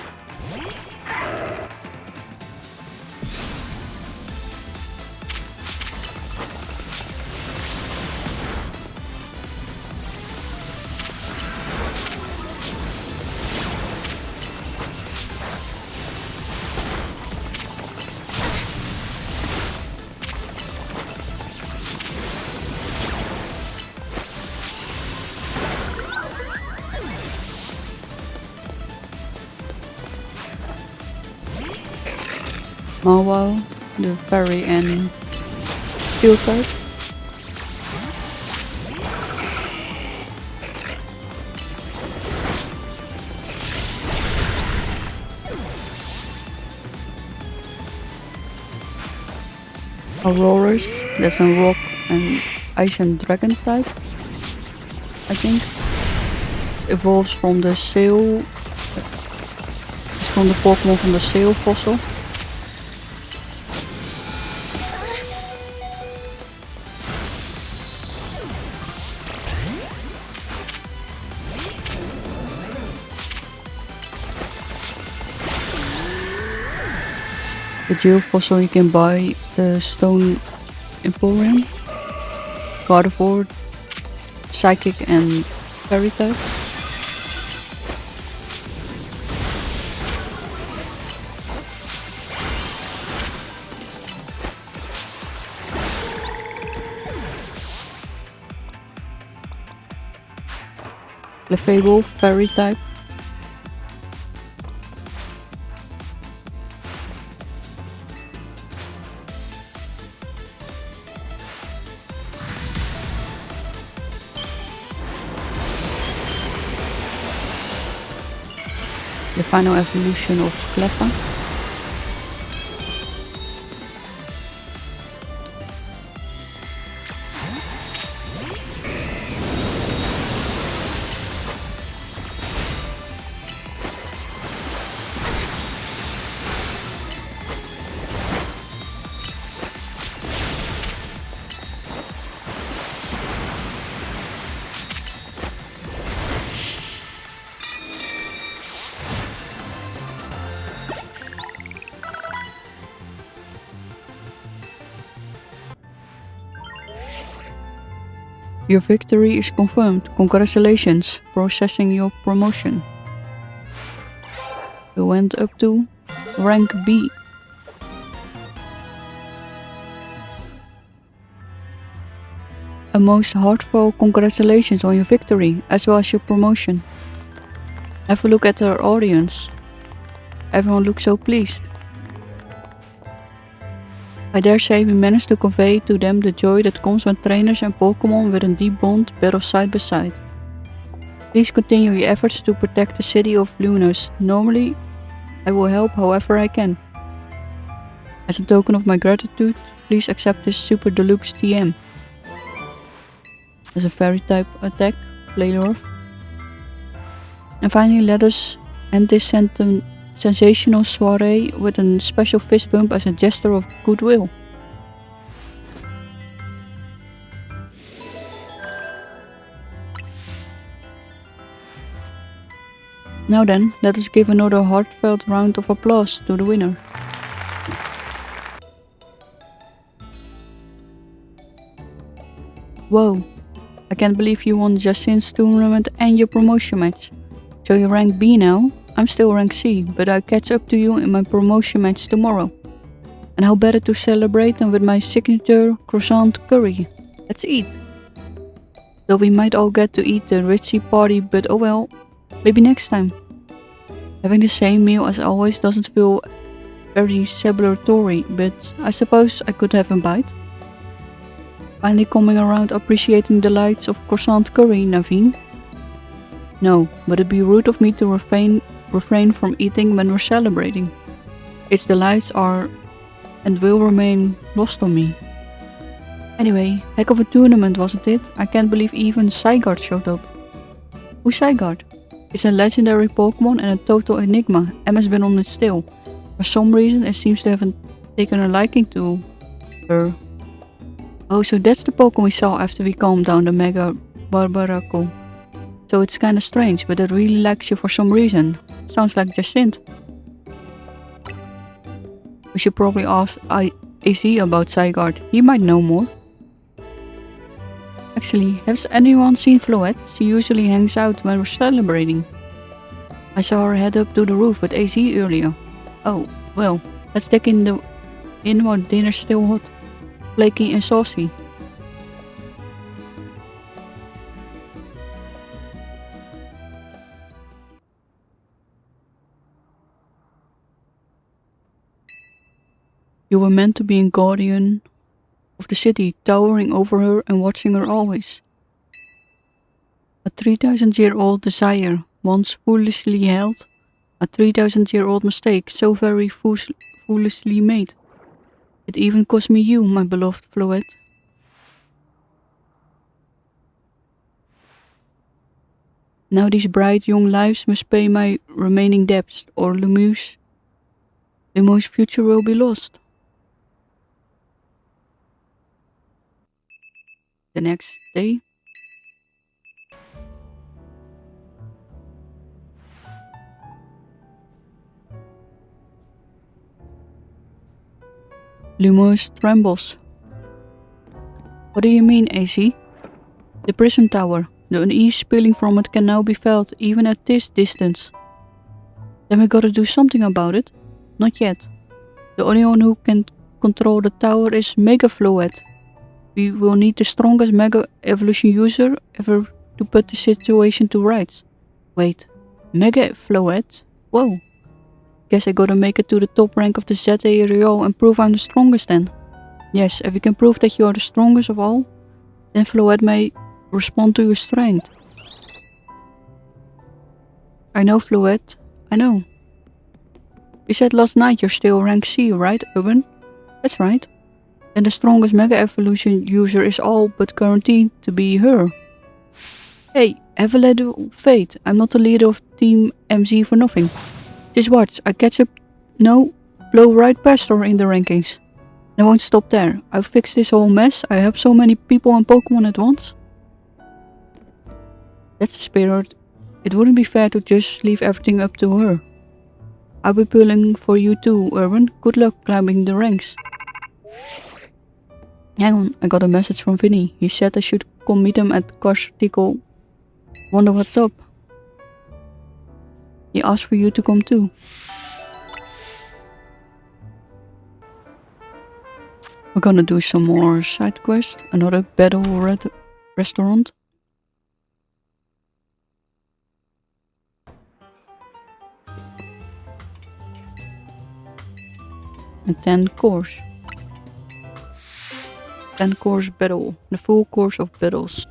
Mawile, the fairy and steel type. Auroras, that's a rock and ice and dragon type, I think. It evolves from the sail, from the Pokemon from the sail fossil. The geo fossil you can buy the stone emporium, carnivore, psychic and fairy type. Clefable, fairy type. The final evolution of Cleffa. Your victory is confirmed. Congratulations, processing your promotion. You went up to rank B. A most heartfelt congratulations on your victory, as well as your promotion. Have a look at our audience. Everyone looks so pleased. I dare say we managed to convey to them the joy that comes when trainers and Pokémon with a deep bond battle side by side. Please continue your efforts to protect the city of Luminous. Normally, I will help however I can. As a token of my gratitude, please accept this Super Deluxe TM. As a fairy type attack, Playlorf. And finally, let us end this sensational soiree with a special fist bump as a gesture of goodwill. Now then, let us give another heartfelt round of applause to the winner. Whoa, I can't believe you won Jacinthe tournament and your promotion match. So you're rank B now? I'm still rank C, but I'll catch up to you in my promotion match tomorrow. And how better to celebrate than with my signature croissant curry. Let's eat. Though we might all get to eat the Richie party, but oh well, maybe next time. Having the same meal as always doesn't feel very celebratory, but I suppose I could have a bite. Finally coming around appreciating the delights of croissant curry, Naveen. No, but it'd be rude of me to refrain from eating when we're celebrating. Its delights are and will remain lost on me. Anyway, heck of a tournament, wasn't it? I can't believe even Zygarde showed up. Who's Zygarde? It's a legendary Pokemon and a total enigma. Emma's been on it still. For some reason it seems to have taken a liking to her. Oh, so that's the Pokemon we saw after we calmed down the Mega Barbaracle. So it's kinda strange, but it really likes you for some reason. Sounds like jacinthe. We should probably ask AC about zygarde. He might know more. Actually, has anyone seen Floette? She usually hangs out when we're celebrating. I saw her head up to the roof with AZ earlier. Oh, well, let's dig in while dinner's still hot, flaky and saucy. You were meant to be a guardian of the city, towering over her and watching her always. A 3,000-year-old desire, once foolishly held, a 3,000-year-old mistake, so very foolishly made. It even cost me you, my beloved Floette. Now these bright young lives must pay my remaining debts, or Lumou's future will be lost. The next day. Lumos trembles. What do you mean, AC? The prism tower. The unease spilling from it can now be felt even at this distance. Then we gotta do something about it. Not yet. The only one who can control the tower is Mega Floette. We will need the strongest Mega Evolution user ever to put the situation to rights. Wait, Mega Floette? Whoa. Guess I gotta make it to the top rank of the ZAREO and prove I'm the strongest then. Yes, if you can prove that you are the strongest of all, then Floette may respond to your strength. I know, Floette. I know. You said last night you're still rank C, right, Urbain? That's right. Then the strongest Mega Evolution user is all but guaranteed to be her. Hey, have a little faith. I'm not the leader of Team MZ for nothing. Just watch, I catch up, blow right past her in the rankings. And I won't stop there. I've fixed this whole mess. I help so many people and Pokemon at once. That's the spirit. It wouldn't be fair to just leave everything up to her. I'll be pulling for you too, Urbain. Good luck climbing the ranks. Hang on, I got a message from Vinny. He said I should come meet him at Carsarticle. Wonder what's up. He asked for you to come too. We're gonna do some more side quests. Another battle restaurant. And 10 course. 10 course battle. The full course of battles.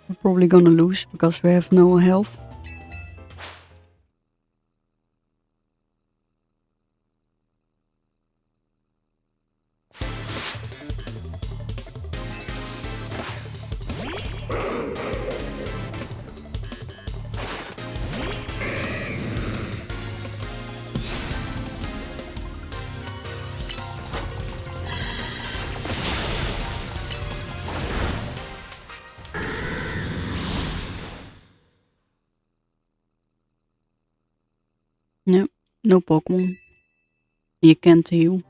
We're probably gonna lose because we have no health. No, no Pokemon. You can't heal.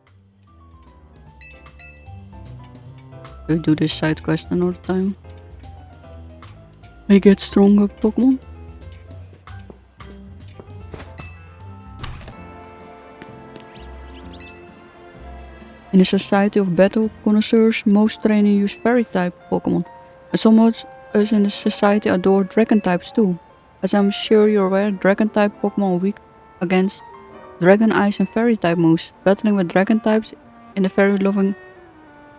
We do this side quest another time. I get stronger Pokemon. In the Society of Battle Connoisseurs, most trainers use Fairy-type Pokemon, and some of us in the Society adore Dragon-types too. As I'm sure you're aware, Dragon-type Pokemon are weak against Dragon Ice and Fairy-type moves. Battling with Dragon-types in the Fairy-loving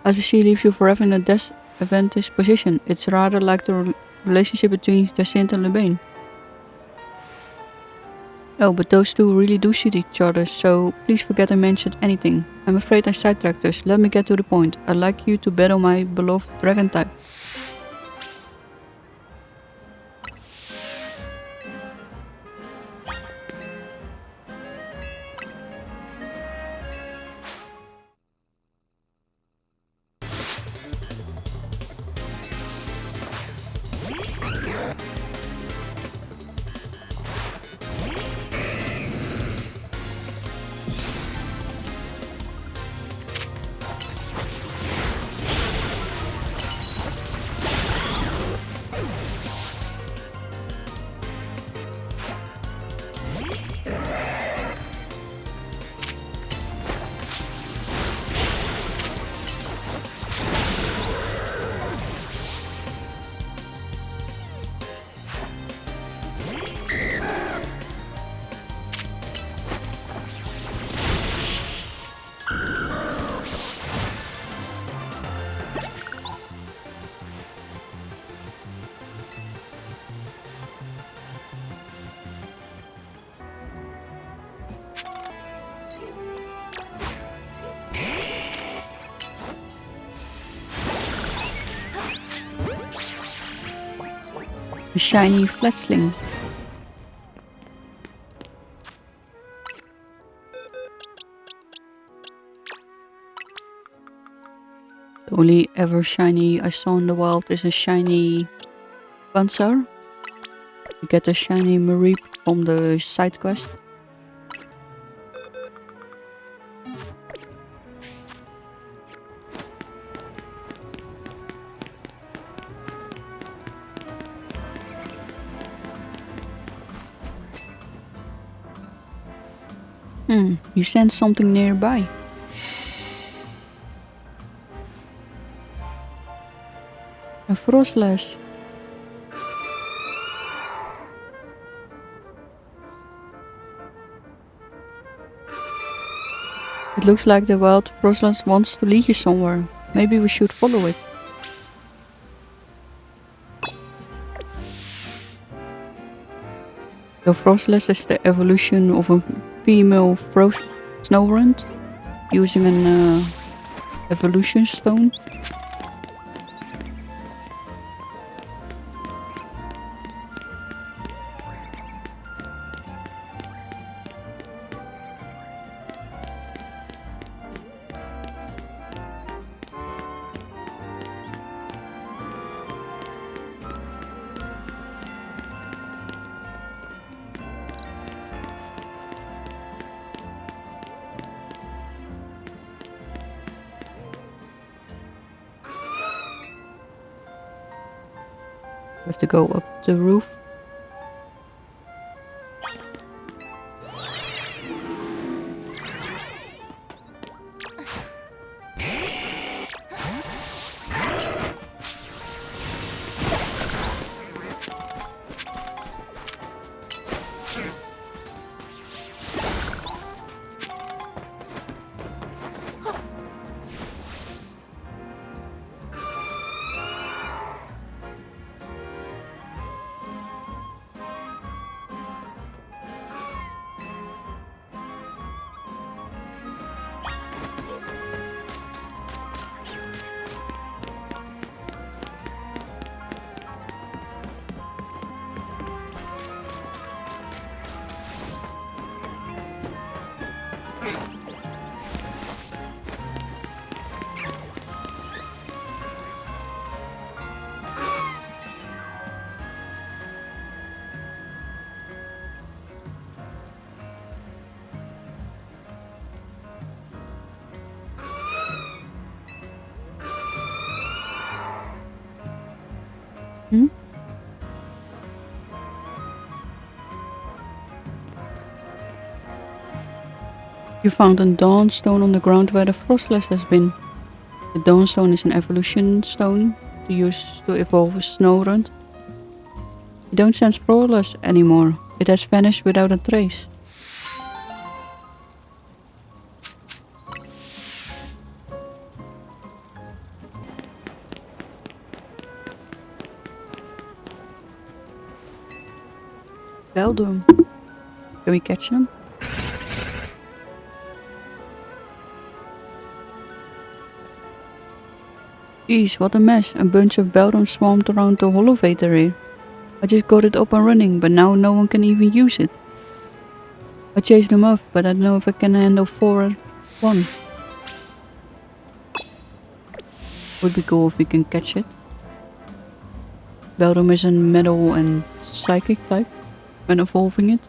SBC leaves you forever in a disadvantaged position. It's rather like the relationship between jacinthe and lebanne. Oh, but those two really do shoot each other, so please forget I mentioned anything. I'm afraid I sidetracked us. Let me get to the point. I'd like you to battle my beloved dragon type. A shiny fletchling. The only ever shiny I saw in the wild is a shiny venusaur. You get a shiny Mareep from the side quest. You sense something nearby. A froslass. It looks like the wild froslass wants to lead you somewhere. Maybe we should follow it. The froslass is the evolution of a female snowrunt using an evolution stone. We have to go up the roof. You found a dawn stone on the ground where the froslass has been. The dawn stone is an evolution stone to use to evolve a snow rund. You don't sense froslass anymore. It has vanished without a trace. Beldum. Can we catch them? Jeez, what a mess. A bunch of beldum swarmed around the holovator here. I just got it up and running, but now no one can even use it. I chased them off, but I don't know if I can handle 4 at 1. Would be cool if we can catch it. Beldum is a metal and psychic type when evolving it.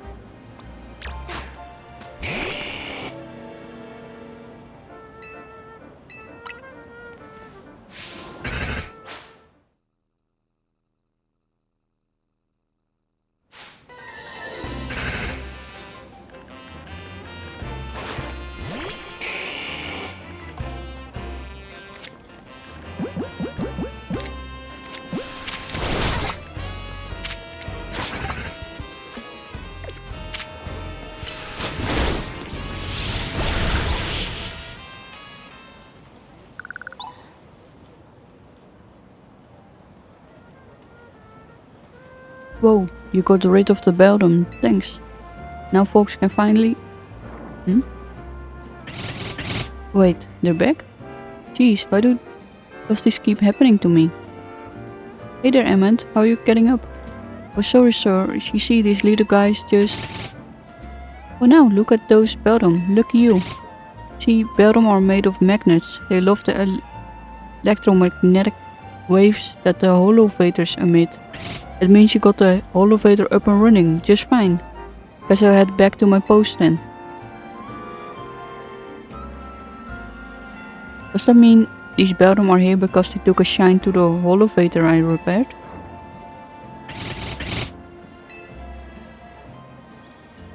Whoa, you got rid of the beldum, thanks. Now folks can finally... Wait, they're back? Jeez, why does this keep happening to me? Hey there, Emmett, how are you getting up? Oh sorry sir, you see these little guys just... Oh now, look at those beldum, lucky you. See, beldum are made of magnets. They love the electromagnetic waves that the holovators emit. It means you got the holovator up and running just fine. Guess I'll head back to my post then. Does that mean these beldum are here because they took a shine to the holovator I repaired?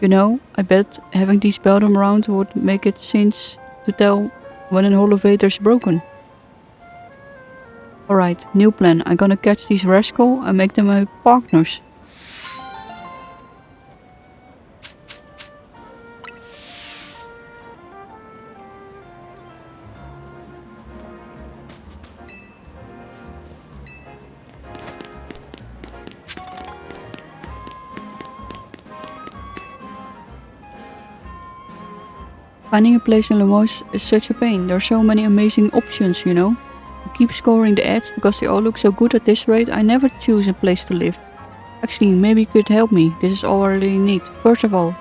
You know, I bet having these beldum around would make it sense to tell when an holovator is broken. Alright, new plan. I'm gonna catch these rascals and make them my partners. Finding a place in Limoges is such a pain. There are so many amazing options, you know. I keep scoring the ads because they all look so good at this rate. I never choose a place to live. Actually, maybe you could help me. This is all I really need. First of all,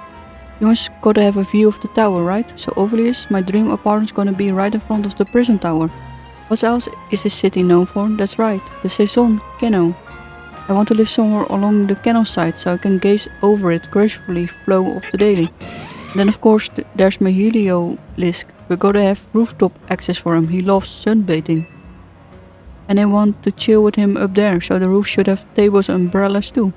you always gotta have a view of the tower, right? So obviously, my dream apartment's gonna be right in front of the prison tower. What else is this city known for? That's right, the Saison Canal. I want to live somewhere along the canal side so I can gaze over it gracefully flow of the daily. Then of course there's my heliolisk. We're gonna have rooftop access for him. He loves sunbathing. And I want to chill with him up there, so the roof should have tables and umbrellas too.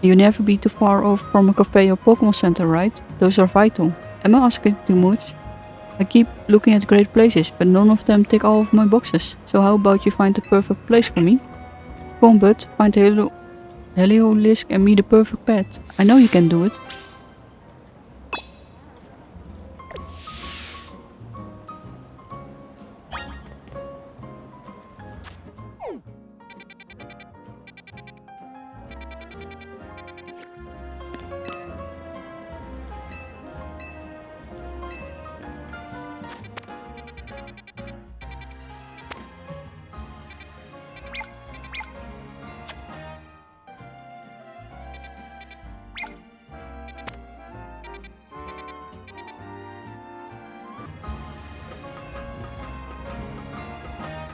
You never be too far off from a cafe or Pokemon Center, right? Those are vital. Am I asking too much? I keep looking at great places, but none of them tick all of my boxes. So how about you find the perfect place for me? Come on bud, find the heliolisk and me the perfect pet. I know you can do it.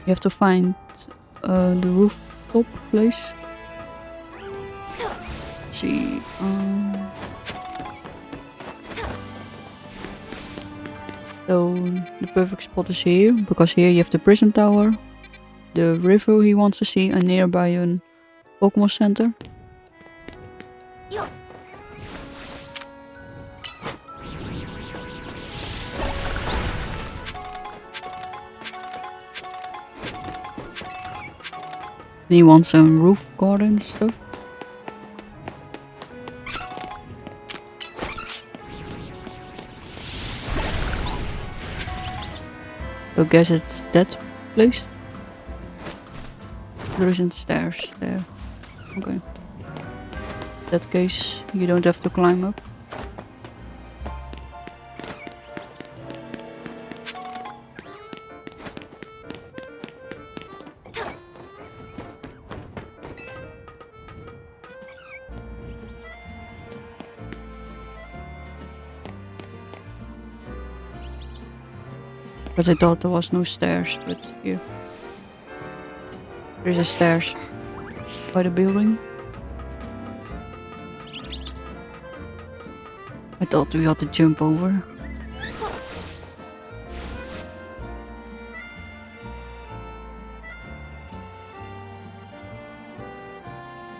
You have to find the rooftop place. Let's see. So the perfect spot is here, because here you have the prison tower, the river he wants to see, and nearby a Pokemon Center. And he wants some roof garden stuff. So I guess it's that place. There isn't stairs there. Okay. In that case, you don't have to climb up. Because I thought there was no stairs, but here. There's a stairs by the building. I thought we had to jump over.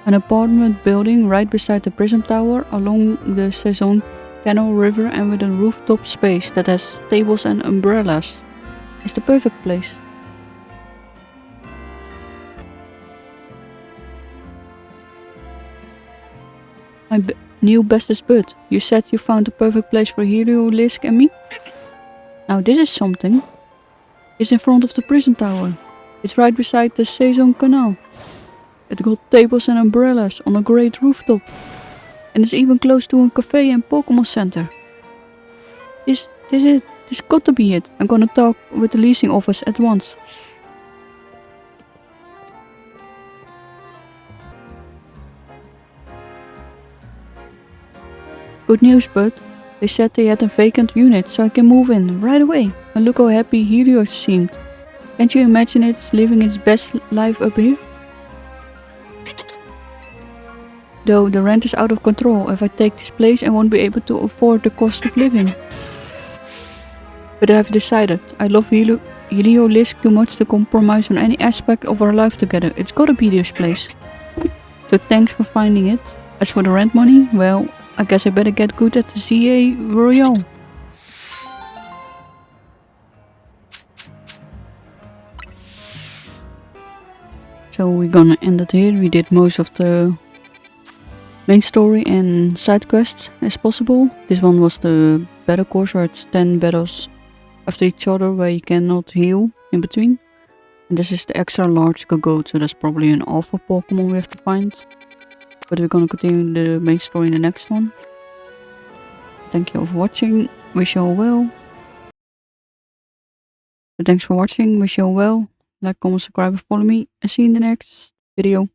An apartment building right beside the prism tower along the Saison Canal River and with a rooftop space that has tables and umbrellas. It's the perfect place. My new bestest bud, you said you found the perfect place for Heliolisk and me? Now this is something. It's in front of the prison tower. It's right beside the Saison Canal. It got tables and umbrellas on a great rooftop. And it's even close to a cafe and Pokemon Center. This got to be it. I'm gonna talk with the leasing office at once. Good news, bud. They said they had a vacant unit, so I can move in right away. And look how happy Helios seemed. Can't you imagine it's living its best life up here? Though the rent is out of control, if I take this place I won't be able to afford the cost of living. But I've decided, I love Heliolisk too much to compromise on any aspect of our life together. It's gotta be this place. So thanks for finding it. As for the rent money, well, I guess I better get good at the ZA Royale. So we're gonna end it here. We did most of the main story and side quests as possible. This one was the battle course where it's 10 battles after each other where you cannot heal in between. And this is the extra large Gogode, so that's probably an alpha Pokemon we have to find. But we're gonna continue the main story in the next one. Thank you all for watching. Wish you all well. So thanks for watching. Wish you all well. Like, comment, subscribe, and follow me. And see you in the next video.